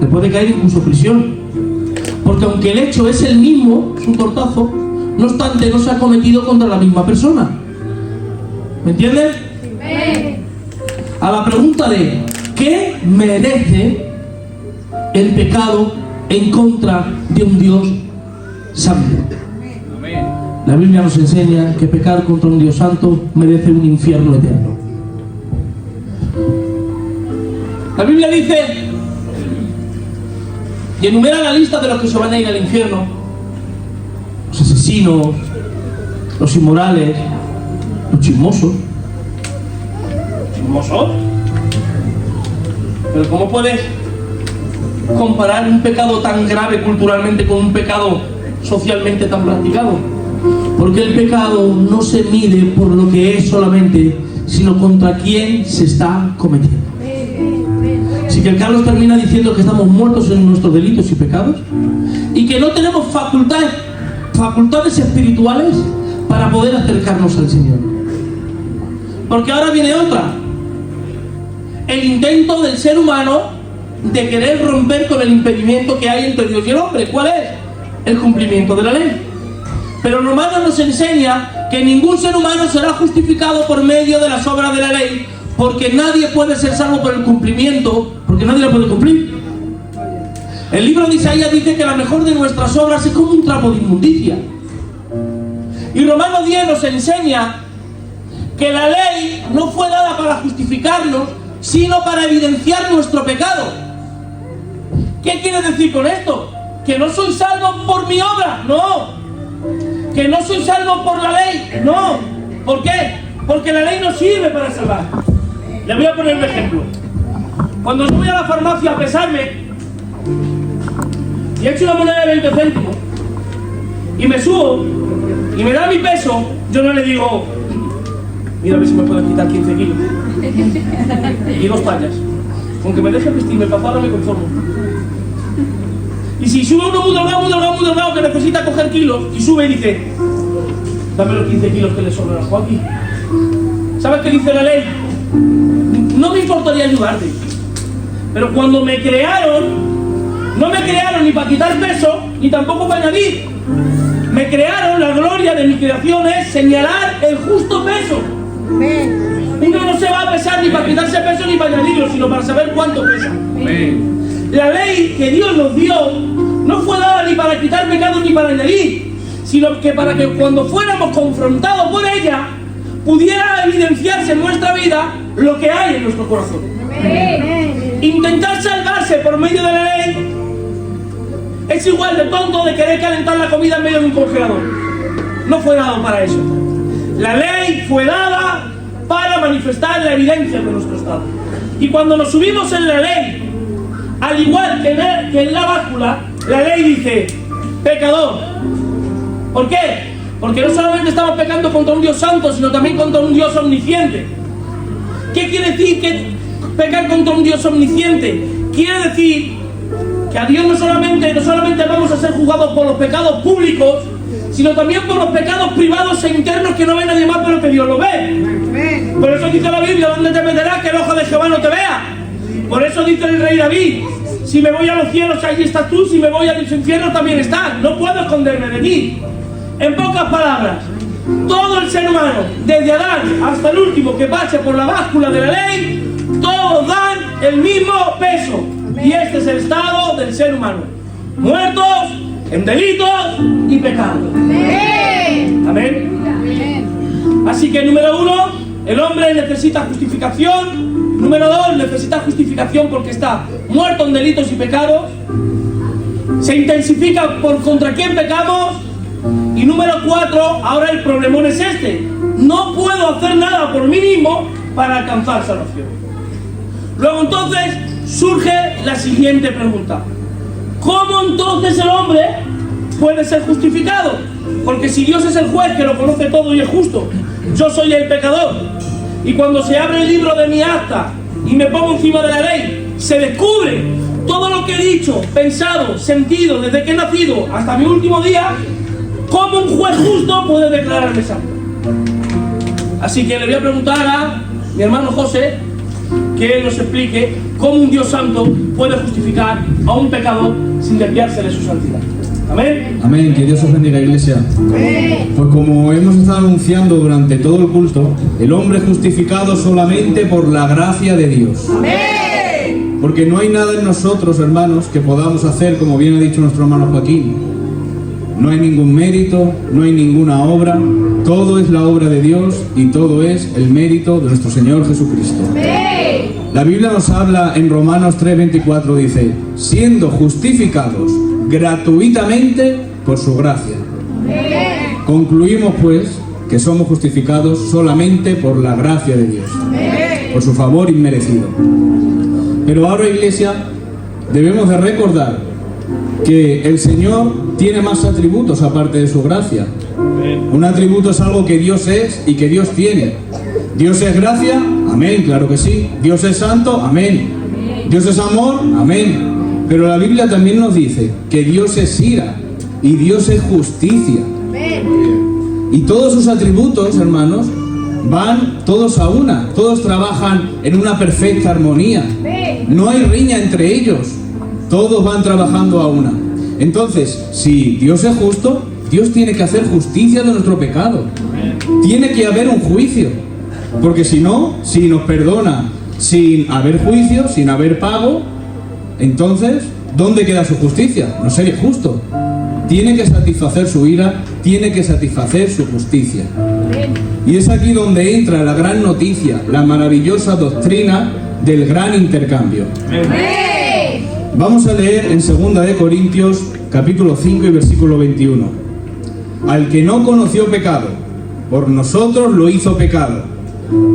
le puede caer incluso prisión, porque aunque el hecho es el mismo, es un tortazo, no obstante no se ha cometido contra la misma persona. ¿Me entienden? A la pregunta de ¿Qué merece el pecado en contra de un Dios santo? La Biblia nos enseña que pecar contra un Dios santo merece un infierno eterno. La Biblia dice y enumera la lista de los que se van a ir al infierno: los asesinos, los inmorales, los chismosos. ¿Chismosos? Pero ¿cómo puedes comparar un pecado tan grave culturalmente con un pecado socialmente tan practicado? Porque el pecado no se mide por lo que es solamente, sino contra quién se está cometiendo. Así que el Carlos termina diciendo que estamos muertos en nuestros delitos y pecados y que no tenemos facultades espirituales para poder acercarnos al Señor. Porque ahora viene otra: el intento del ser humano de querer romper con el impedimento que hay entre Dios y el hombre. ¿Cuál es? El cumplimiento de la ley. Pero Romanos nos enseña que ningún ser humano será justificado por medio de las obras de la ley, porque nadie puede ser salvo por el cumplimiento, porque nadie la puede cumplir. El libro de Isaías dice que la mejor de nuestras obras es como un trapo de inmundicia. Y Romanos 10 nos enseña que la ley no fue dada para justificarnos, sino para evidenciar nuestro pecado. ¿Qué quiere decir con esto? Que no soy salvo por mi obra, no. Que no soy salvo por la ley, no. ¿Por qué? Porque la ley no sirve para salvar. Le voy a poner un ejemplo. Cuando yo voy a la farmacia a pesarme y echo una moneda de 20 céntimos y me subo y me da mi peso, yo no le digo: mira a ver si me puedes quitar 15 kilos y 2 tallas. Con que me deje vestirme para ahora me conformo. Y si sube uno muy delgado que necesita coger kilos y sube y dice: dame los 15 kilos que le sobran a Joaquín. ¿Sabes qué dice la ley? No me importaría ayudarte, pero cuando me crearon, no me crearon ni para quitar peso ni tampoco para añadir. Me crearon, la gloria de mi creación es señalar el justo peso. Uno no se va a pesar ni para quitarse peso ni para añadirlo, sino para saber cuánto pesa. La ley que Dios nos dio no fue dada ni para quitar pecados ni para añadir, sino que para que cuando fuéramos confrontados por ella, pudiera evidenciarse en nuestra vida lo que hay en nuestro corazón. Intentar salvarse por medio de la ley es igual de tonto de querer calentar la comida en medio de un congelador. No fue dado para eso. La ley fue dada para manifestar la evidencia de nuestro estado. Y cuando nos subimos en la ley, al igual que en la báscula, la ley dice: pecador. ¿Por qué? Porque no solamente estamos pecando contra un Dios santo, sino también contra un Dios omnisciente. ¿Qué quiere decir que pecar contra un Dios omnisciente? Quiere decir que a Dios no solamente vamos a ser juzgados por los pecados públicos, sino también por los pecados privados e internos que no ve nadie más, pero que Dios lo ve. Por eso dice la Biblia: ¿dónde te meterás que el ojo de Jehová no te vea? Por eso dice el rey David: si me voy a los cielos, allí estás tú; si me voy a los infiernos, también estás. No puedo esconderme de ti. En pocas palabras, todo el ser humano, desde Adán hasta el último que pase por la báscula de la ley, todos dan el mismo peso. Y este es el estado del ser humano: muertos en delitos y pecados. Amén. Así que número 1, el hombre necesita justificación. Número 2, necesita justificación porque está muerto en delitos y pecados. Se intensifica por contra quién pecamos. Y número 4, ahora el problemón es este: no puedo hacer nada por mí mismo para alcanzar salvación. Luego entonces surge la siguiente pregunta: ¿cómo entonces el hombre puede ser justificado? Porque si Dios es el juez que lo conoce todo y es justo, yo soy el pecador, y cuando se abre el libro de mi acta y me pongo encima de la ley, se descubre todo lo que he dicho, pensado, sentido desde que he nacido hasta mi último día. ¿Cómo un juez justo puede declararme santo? Así que le voy a preguntar a mi hermano José que él nos explique cómo un Dios santo puede justificar a un pecador sin desviarse de su santidad. Amén. Amén. Que Dios os bendiga, iglesia. Amén. Pues como hemos estado anunciando durante todo el culto, el hombre es justificado solamente por la gracia de Dios. Amén. Porque no hay nada en nosotros, hermanos, que podamos hacer, como bien ha dicho nuestro hermano Joaquín. No hay ningún mérito, no hay ninguna obra. Todo es la obra de Dios y todo es el mérito de nuestro Señor Jesucristo. La Biblia nos habla en Romanos 3:24, dice: siendo justificados gratuitamente por su gracia. Concluimos pues que somos justificados solamente por la gracia de Dios, por su favor inmerecido. Pero ahora, iglesia, debemos de recordar que el Señor tiene más atributos aparte de su gracia. Un atributo es algo que Dios es y que Dios tiene. Dios es gracia, amén, claro que sí. Dios es santo, amén. Dios es amor, amén. Pero la Biblia también nos dice que Dios es ira y Dios es justicia. Y todos sus atributos, hermanos, van todos a una. Todos trabajan en una perfecta armonía. No hay riña entre ellos. Todos van trabajando a una. Entonces, si Dios es justo, Dios tiene que hacer justicia de nuestro pecado. Tiene que haber un juicio. Porque si no, si nos perdona sin haber juicio, sin haber pago, entonces, ¿dónde queda su justicia? No sería justo. Tiene que satisfacer su ira, tiene que satisfacer su justicia. Y es aquí donde entra la gran noticia, la maravillosa doctrina del gran intercambio. Vamos a leer en 2 de Corintios, capítulo 5 y versículo 21. Al que no conoció pecado, por nosotros lo hizo pecado,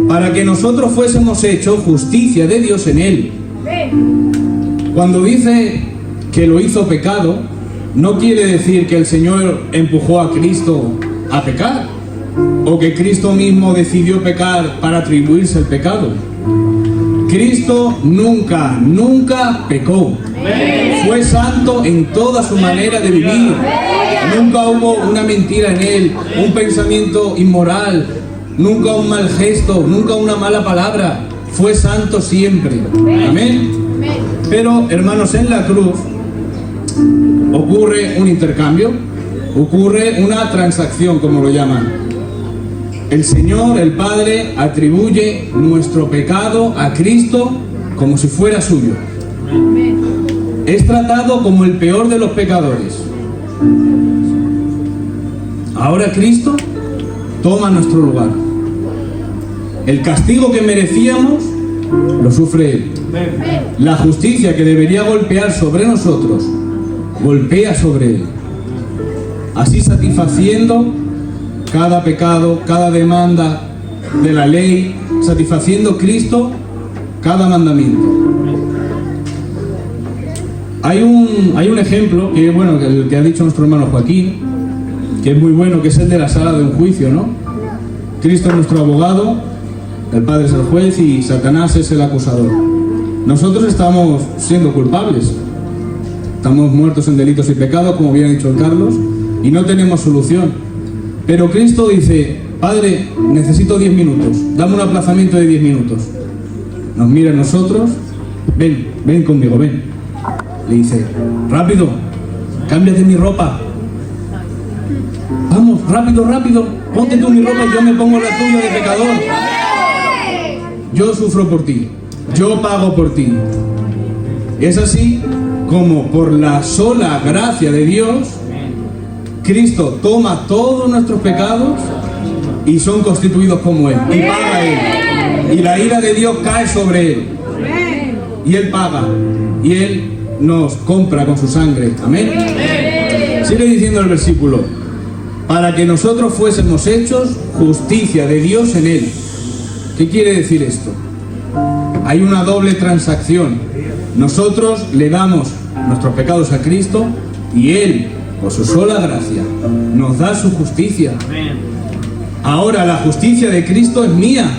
para que nosotros fuésemos hechos justicia de Dios en él. Cuando dice que lo hizo pecado, no quiere decir que el Señor empujó a Cristo a pecar, o que Cristo mismo decidió pecar para atribuirse el pecado. Cristo nunca pecó. Fue santo en toda su manera de vivir. Nunca hubo una mentira en él, un pensamiento inmoral, nunca un mal gesto, nunca una mala palabra. Fue santo siempre. Amén. Pero, hermanos, en la cruz ocurre un intercambio, ocurre una transacción, como lo llaman. El Señor, el Padre, atribuye nuestro pecado a Cristo como si fuera suyo. Es tratado como el peor de los pecadores. Ahora Cristo toma nuestro lugar. El castigo que merecíamos lo sufre Él. La justicia que debería golpear sobre nosotros golpea sobre Él. Así satisfaciendo cada pecado, cada demanda de la ley, satisfaciendo Cristo cada mandamiento. Hay un ejemplo que, bueno, el que ha dicho nuestro hermano Joaquín, que es muy bueno, que es el de la sala de un juicio, ¿no? Cristo es nuestro abogado, el Padre es el juez y Satanás es el acusador. Nosotros estamos siendo culpables, estamos muertos en delitos y pecados, como bien ha dicho el Carlos, y no tenemos solución. Pero Cristo dice: Padre, necesito 10 minutos, dame un aplazamiento de 10 minutos. Nos mira a nosotros: ven conmigo, ven. Le dice: rápido, cámbiate mi ropa. Vamos, rápido, ponte tú mi ropa y yo me pongo la tuya de pecador. Yo sufro por ti, yo pago por ti. Es así como por la sola gracia de Dios, Cristo toma todos nuestros pecados y son constituidos como Él, y paga Él, y la ira de Dios cae sobre Él, y Él paga, y Él nos compra con su sangre. Amén. Sigue diciendo el versículo: para que nosotros fuésemos hechos justicia de Dios en Él. ¿Qué quiere decir esto? Hay una doble transacción. Nosotros le damos nuestros pecados a Cristo y Él, por su sola gracia, nos da su justicia. Ahora la justicia de Cristo es mía.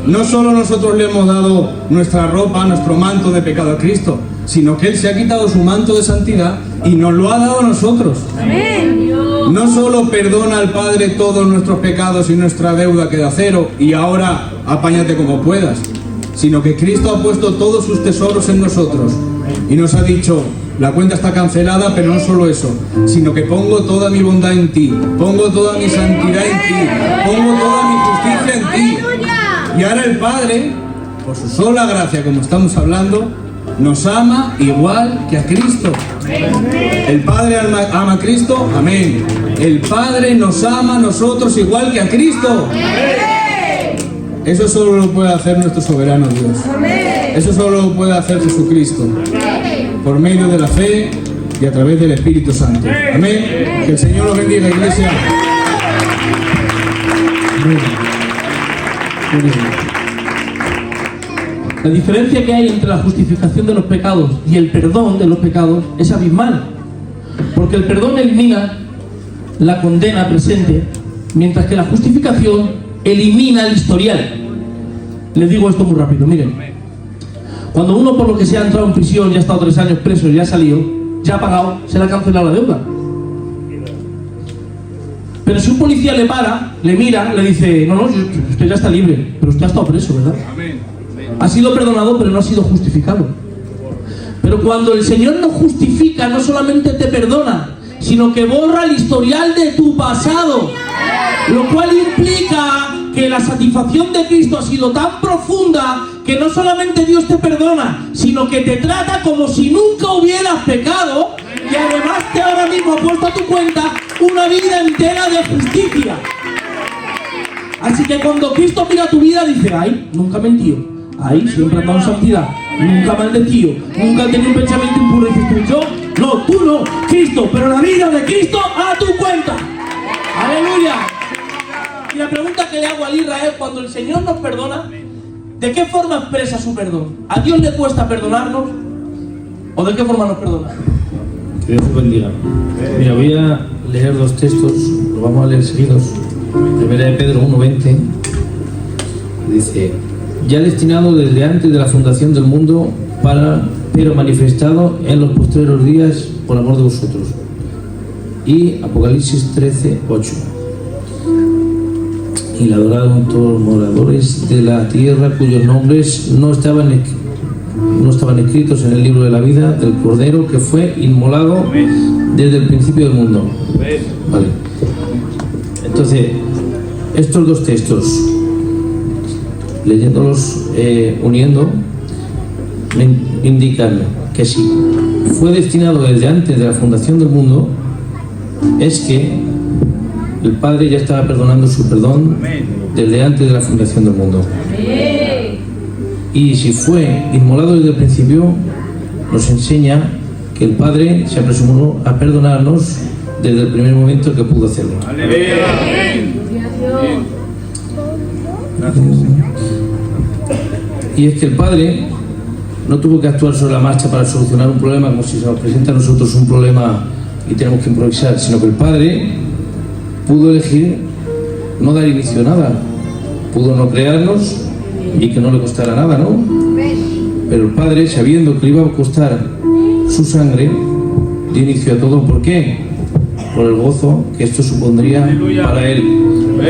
No solo nosotros le hemos dado nuestra ropa, nuestro manto de pecado a Cristo, sino que Él se ha quitado su manto de santidad y nos lo ha dado a nosotros. No solo perdona al Padre todos nuestros pecados y nuestra deuda queda cero y ahora apáñate como puedas, sino que Cristo ha puesto todos sus tesoros en nosotros y nos ha dicho: la cuenta está cancelada, pero no solo eso, sino que pongo toda mi bondad en ti, pongo toda mi santidad en ti, pongo toda mi justicia en ti. Y ahora el Padre, por su sola gracia, como estamos hablando, nos ama igual que a Cristo. El Padre ama a Cristo, amén. El Padre nos ama a nosotros igual que a Cristo. Eso solo lo puede hacer nuestro soberano Dios. Eso solo lo puede hacer Jesucristo, por medio de la fe y a través del Espíritu Santo. Amén. Que el Señor los bendiga, iglesia. La diferencia que hay entre la justificación de los pecados y el perdón de los pecados es abismal. Porque el perdón elimina la condena presente, mientras que la justificación elimina el historial. Les digo esto muy rápido, miren. Cuando uno por lo que sea ha entrado en prisión, ya ha estado 3 años preso y ya ha salido, ya ha pagado, se le ha cancelado la deuda. Pero si un policía le para, le mira, le dice, no, usted ya está libre, pero usted ha estado preso, ¿verdad? Ha sido perdonado, pero no ha sido justificado. Pero cuando el Señor no justifica, no solamente te perdona, sino que borra el historial de tu pasado. Lo cual implica que la satisfacción de Cristo ha sido tan profunda que no solamente Dios te perdona, sino que te trata como si nunca hubieras pecado y además te ahora mismo ha puesto a tu cuenta una vida entera de justicia. Así que cuando Cristo mira tu vida dice, ay, nunca mentió, ay, siempre ha andado en santidad, nunca maldecido, nunca ha tenido un pensamiento impuro. Y dices tú, tú no, Cristo, pero la vida de Cristo a tu cuenta. Aleluya. Y la pregunta que le hago al Israel, cuando el Señor nos perdona, ¿de qué forma expresa su perdón? ¿A Dios le cuesta perdonarnos? ¿O de qué forma nos perdona? Que Dios os bendiga. Mira, voy a leer 2 textos, los vamos a leer seguidos. Primera de Pedro 1:20 dice: ya destinado desde antes de la fundación del mundo, pero manifestado en los postreros días por amor de vosotros. Y Apocalipsis 13:8: y le adoraron todos los moradores de la tierra cuyos nombres no estaban escritos en el libro de la vida del Cordero que fue inmolado desde el principio del mundo. Vale. Entonces, estos 2 textos, leyéndolos, uniendo, me indican que si fue destinado desde antes de la fundación del mundo, es que el Padre ya estaba perdonando su perdón desde antes de la fundación del mundo. Y si fue inmolado desde el principio, nos enseña que el Padre se apresuró a perdonarnos desde el primer momento que pudo hacerlo. Y es que el Padre no tuvo que actuar sobre la marcha para solucionar un problema como si se nos presenta a nosotros un problema y tenemos que improvisar, sino que el Padre pudo elegir no dar inicio a nada, pudo no crearnos y que no le costara nada, ¿no? Pero el Padre, sabiendo que le iba a costar su sangre, dio inicio a todo. ¿Por qué? Por el gozo que esto supondría para él.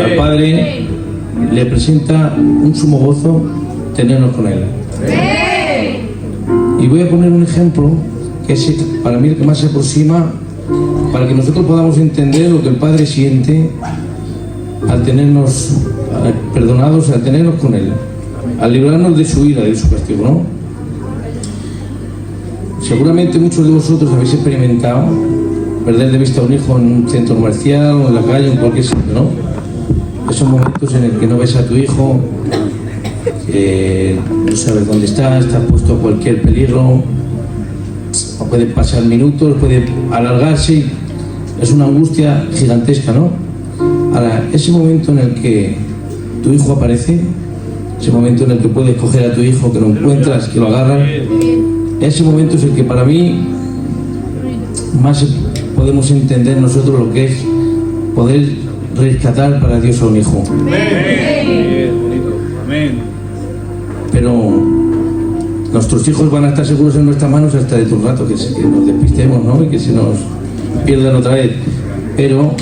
Al Padre le presenta un sumo gozo tenernos con él. Y voy a poner un ejemplo que es para mí el que más se aproxima para que nosotros podamos entender lo que el Padre siente al tenernos perdonados, al tenernos con él, al librarnos de su ira, de su castigo, ¿no? Seguramente muchos de vosotros habéis experimentado perder de vista a un hijo en un centro comercial o en la calle o en cualquier sitio, ¿no? Esos momentos en el que no ves a tu hijo, no sabes dónde estás puesto a cualquier peligro, o puede pasar minutos, puede alargarse, es una angustia gigantesca, ¿no? Ahora, ese momento en el que tu hijo aparece, ese momento en el que puedes coger a tu hijo, que lo encuentras, que lo agarras, ese momento es el que para mí más podemos entender nosotros lo que es poder rescatar para Dios a un hijo. Pero nuestros hijos van a estar seguros en nuestras manos hasta de todo el rato que nos despistemos, ¿no? Y que se nos pierdan otra vez. Pero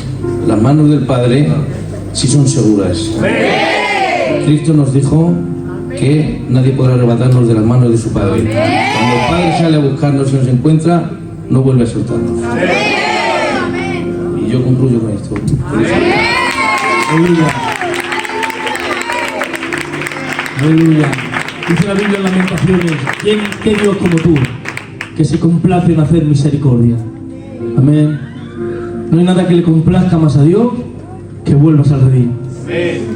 las manos del Padre sí son seguras. Cristo nos dijo que nadie podrá arrebatarnos de las manos de su Padre. Cuando el Padre sale a buscarnos y nos encuentra, no vuelve a soltarnos. Y yo concluyo con esto. Aleluya. Aleluya. Dice la Biblia en Lamentaciones: ¿qué Dios como tú, que se complace en hacer misericordia? Amén. No hay nada que le complazca más a Dios que vuelvas al redil.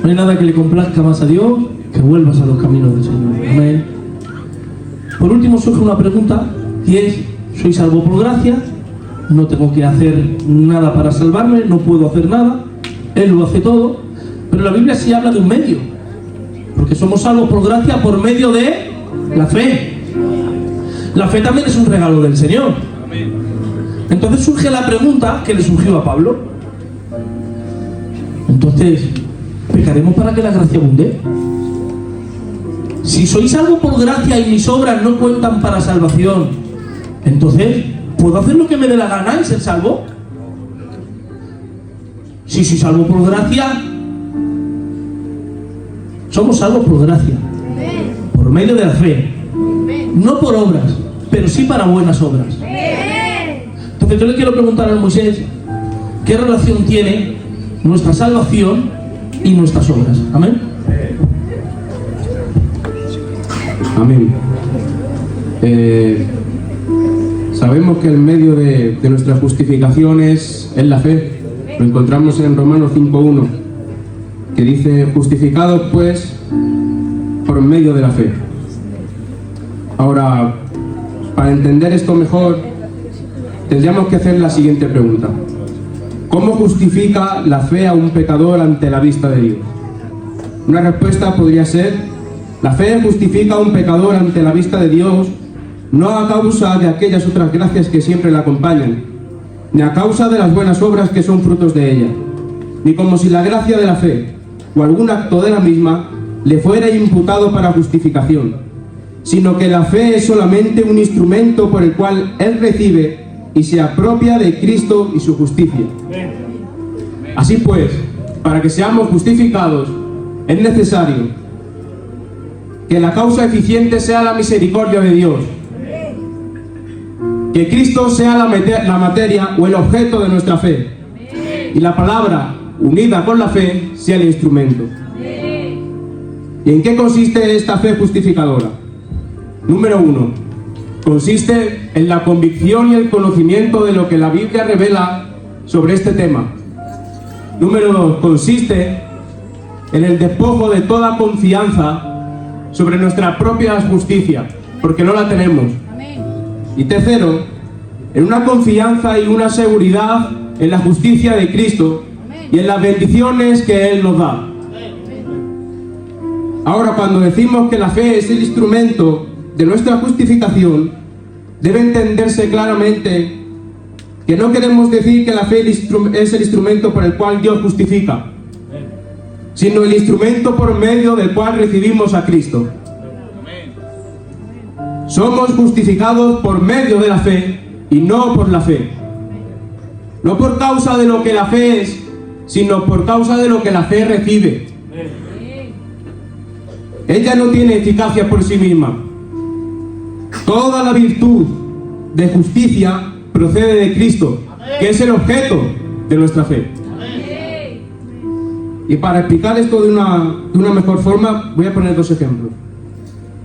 No hay nada que le complazca más a Dios que vuelvas a los caminos del Señor. Amén. Por último surge una pregunta, y es: ¿soy salvo por gracia? No tengo que hacer nada para salvarme, no puedo hacer nada, Él lo hace todo. Pero la Biblia sí habla de un medio, porque somos salvos por gracia por medio de la fe. La fe también es un regalo del Señor. Entonces surge la pregunta que le surgió a Pablo: entonces, ¿pecaremos para que la gracia abunde? Si soy salvo por gracia y mis obras no cuentan para salvación, entonces, ¿puedo hacer lo que me dé la gana y ser salvo? Si soy salvo por gracia, somos salvos por gracia, por medio de la fe, no por obras, pero sí para buenas obras. Entonces yo le quiero preguntar a Moisés: ¿qué relación tiene nuestra salvación y nuestras obras? Amén. Amén. Sabemos que el medio de nuestra justificación es la fe. Lo encontramos en Romanos 5:1, que dice: justificados pues por medio de la fe. Ahora, para entender esto mejor, tendríamos que hacer la siguiente pregunta: ¿cómo justifica la fe a un pecador ante la vista de Dios? Una respuesta podría ser: la fe justifica a un pecador ante la vista de Dios no a causa de aquellas otras gracias que siempre la acompañan, ni a causa de las buenas obras que son frutos de ella, ni como si la gracia de la fe o algún acto de la misma le fuera imputado para justificación, sino que la fe es solamente un instrumento por el cual él recibe y se apropia de Cristo y su justicia. Así pues, para que seamos justificados, es necesario que la causa eficiente sea la misericordia de Dios, que Cristo sea la materia o el objeto de nuestra fe, y la palabra, unida con la fe, sea el instrumento. ¿Y en qué consiste esta fe justificadora? Número 1. Consiste en la convicción y el conocimiento de lo que la Biblia revela sobre este tema. Número 2. Consiste en el despojo de toda confianza sobre nuestra propia justicia, porque no la tenemos. Y tercero, en una confianza y una seguridad en la justicia de Cristo y en las bendiciones que Él nos da. Ahora, cuando decimos que la fe es el instrumento de nuestra justificación, debe entenderse claramente que no queremos decir que la fe es el instrumento por el cual Dios justifica, sino el instrumento por medio del cual recibimos a Cristo. Somos justificados por medio de la fe y no por la fe. No por causa de lo que la fe es, sino por causa de lo que la fe recibe. Ella no tiene eficacia por sí misma. Toda la virtud de justicia procede de Cristo, que es el objeto de nuestra fe. Y para explicar esto de una mejor forma, voy a poner dos ejemplos.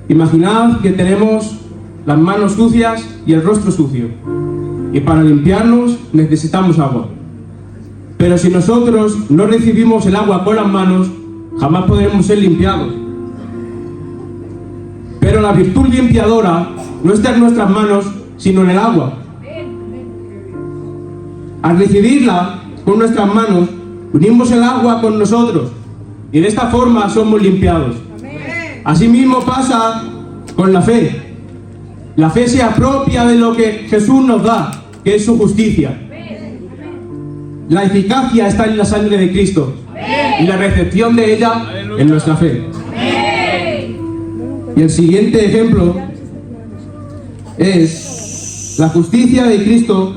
Imaginad que tenemos las manos sucias y el rostro sucio, y para limpiarnos necesitamos agua. Pero si nosotros no recibimos el agua con las manos, jamás podremos ser limpiados. Pero la virtud limpiadora no está en nuestras manos, sino en el agua. Al recibirla con nuestras manos, unimos el agua con nosotros, y de esta forma somos limpiados. Asimismo pasa con la fe. La fe se apropia de lo que Jesús nos da, que es su justicia. La eficacia está en la sangre de Cristo y la recepción de ella en nuestra fe. Y el siguiente ejemplo es: la justicia de Cristo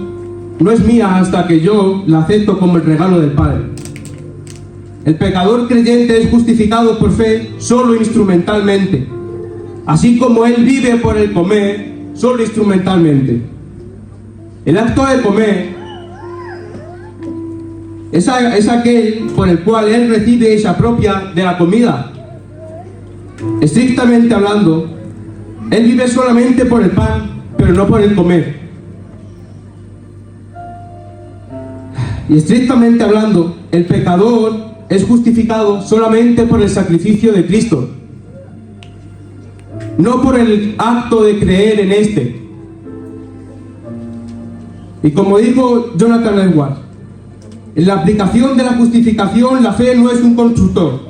no es mía hasta que yo la acepto como el regalo del Padre. El pecador creyente es justificado por fe solo instrumentalmente, así como él vive por el comer solo instrumentalmente. El acto de comer es aquel por el cual él recibe y se apropia de la comida. Estrictamente hablando, él vive solamente por el pan, pero no por el comer. Y estrictamente hablando, el pecador es justificado solamente por el sacrificio de Cristo, no por el acto de creer en este. Y como dijo Jonathan Edwards, en la aplicación de la justificación, la fe no es un constructor,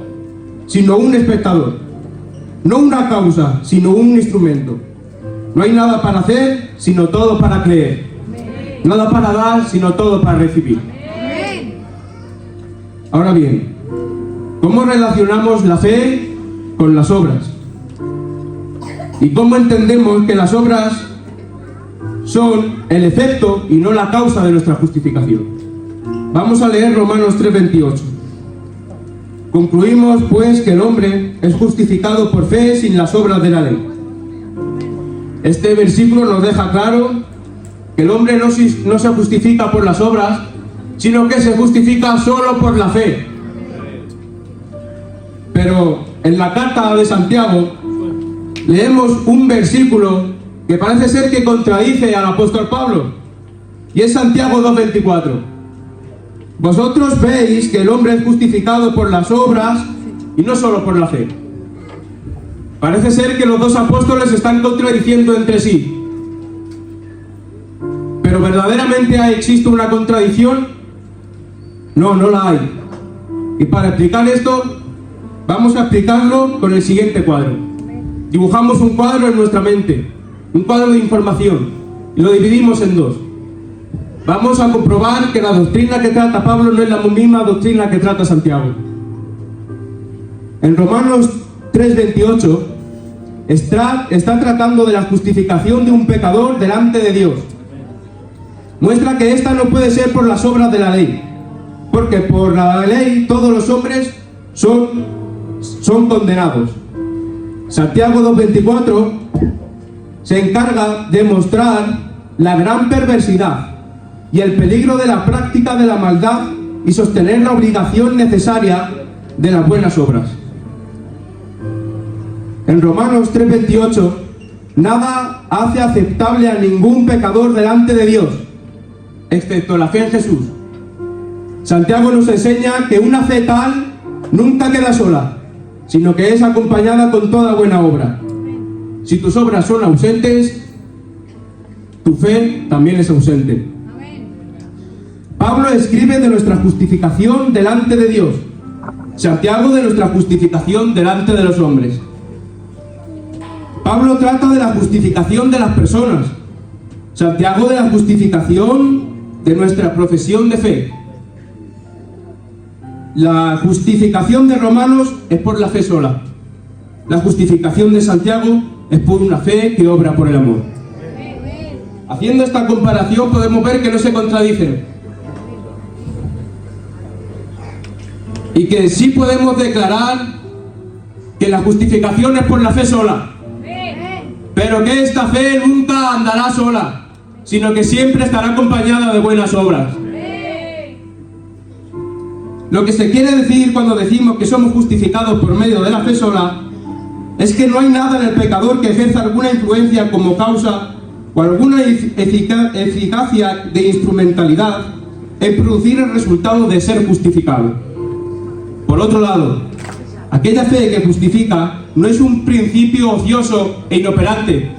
sino un espectador. No una causa, sino un instrumento. No hay nada para hacer, sino todo para creer. Nada para dar, sino todo para recibir. Ahora bien, ¿cómo relacionamos la fe con las obras? ¿Y cómo entendemos que las obras son el efecto y no la causa de nuestra justificación? Vamos a leer Romanos 3:28. Concluimos, pues, que el hombre es justificado por fe sin las obras de la ley. Este versículo nos deja claro que el hombre no se justifica por las obras, sino que se justifica solo por la fe. Pero en la carta de Santiago leemos un versículo que parece ser que contradice al apóstol Pablo, y es Santiago 2:24. Vosotros veis que el hombre es justificado por las obras y no solo por la fe. Parece ser que los dos apóstoles se están contradiciendo entre sí. ¿Pero verdaderamente existe una contradicción? No, no la hay. Y para explicar esto, vamos a explicarlo con el siguiente cuadro. Dibujamos un cuadro en nuestra mente, un cuadro de información, y lo dividimos en dos. Vamos a comprobar que la doctrina que trata Pablo no es la misma doctrina que trata Santiago. En Romanos 3:28 está tratando de la justificación de un pecador delante de Dios. Muestra que esta no puede ser por las obras de la ley, porque por la ley todos los hombres son condenados. Santiago 2:24 se encarga de mostrar la gran perversidad y el peligro de la práctica de la maldad y sostener la obligación necesaria de las buenas obras. En Romanos 3:28, nada hace aceptable a ningún pecador delante de Dios, excepto la fe en Jesús. Santiago nos enseña que una fe tal nunca queda sola, sino que es acompañada con toda buena obra. Si tus obras son ausentes, tu fe también es ausente. Pablo escribe de nuestra justificación delante de Dios, Santiago de nuestra justificación delante de los hombres. Pablo trata de la justificación de las personas, Santiago de la justificación de nuestra profesión de fe. La justificación de Romanos es por la fe sola. La justificación de Santiago es por una fe que obra por el amor. Haciendo esta comparación podemos ver que no se contradicen. Y que sí podemos declarar que la justificación es por la fe sola. Pero que esta fe nunca andará sola, sino que siempre estará acompañada de buenas obras. Lo que se quiere decir cuando decimos que somos justificados por medio de la fe sola es que no hay nada en el pecador que ejerza alguna influencia como causa o alguna eficacia de instrumentalidad en producir el resultado de ser justificado. Por otro lado, aquella fe que justifica no es un principio ocioso e inoperante,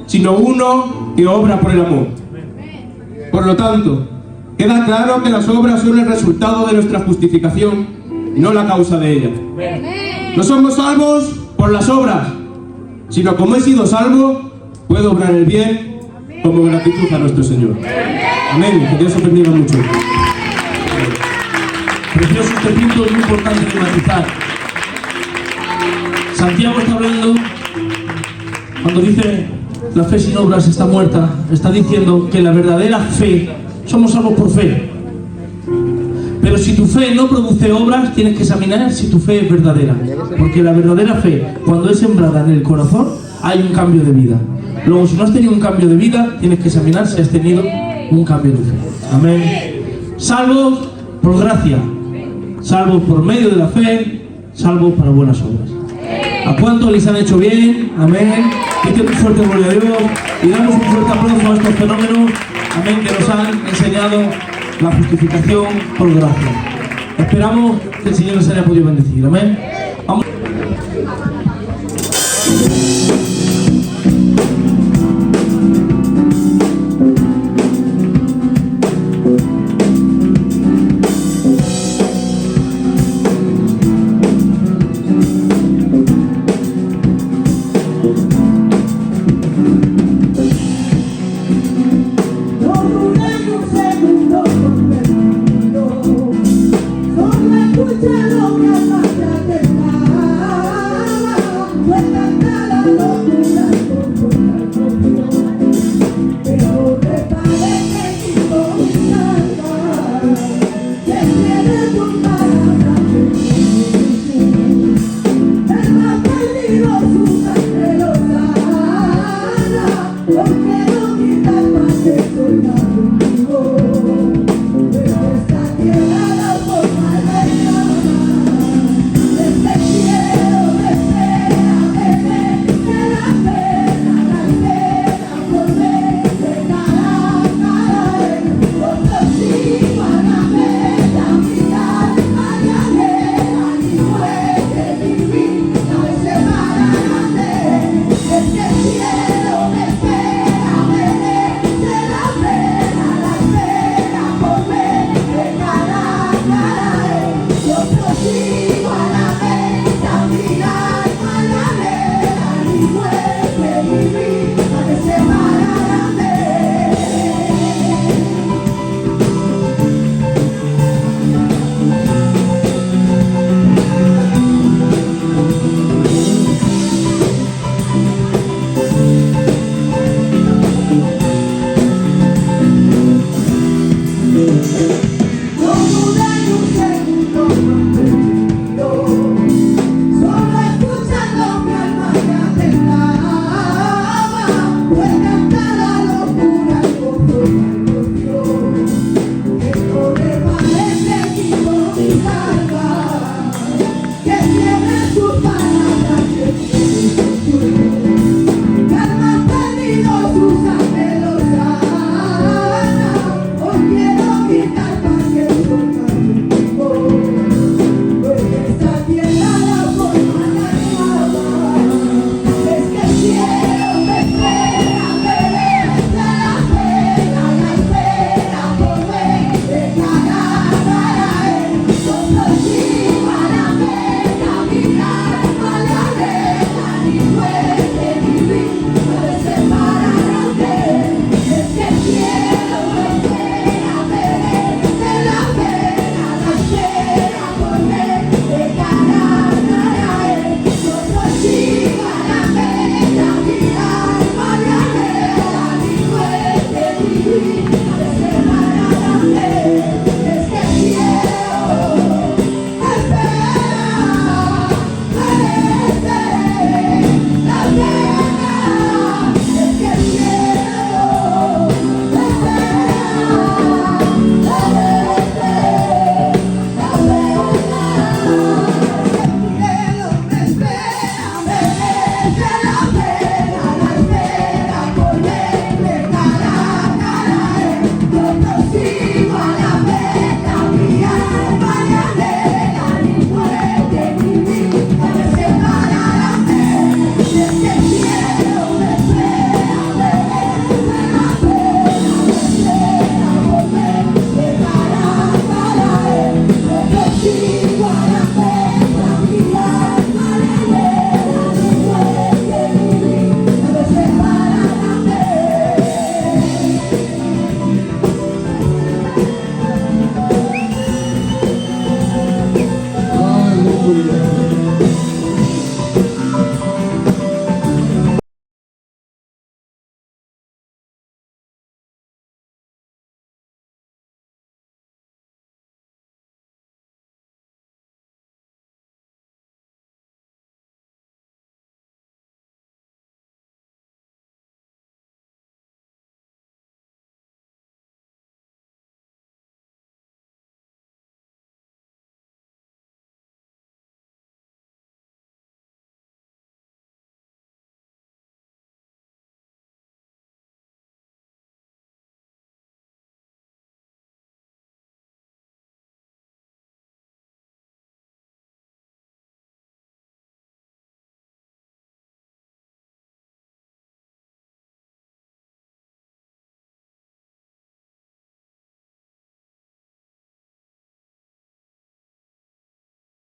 sino uno que obra por el amor. Por lo tanto, queda claro que las obras son el resultado de nuestra justificación y no la causa de ella. No somos salvos por las obras, sino como he sido salvo, puedo obrar el bien como gratitud a nuestro Señor. Amén. Que Dios os bendiga mucho. Precioso este punto, es muy importante de matizar. Santiago está hablando, cuando dice la fe sin obras está muerta, está diciendo que la verdadera fe, somos salvos por fe. Pero si tu fe no produce obras, tienes que examinar si tu fe es verdadera. Porque la verdadera fe, cuando es sembrada en el corazón, hay un cambio de vida. Luego, si no has tenido un cambio de vida, tienes que examinar si has tenido un cambio de fe. Amén. Salvos por gracia, salvos por medio de la fe, salvos para buenas obras. ¿A cuántos les han hecho bien? Amén. Dicen un fuerte gloria a Dios y damos un fuerte aplauso a estos fenómenos, amén, que nos han enseñado la justificación por gracia. Esperamos que el Señor les haya podido bendecir. Amén. Vamos.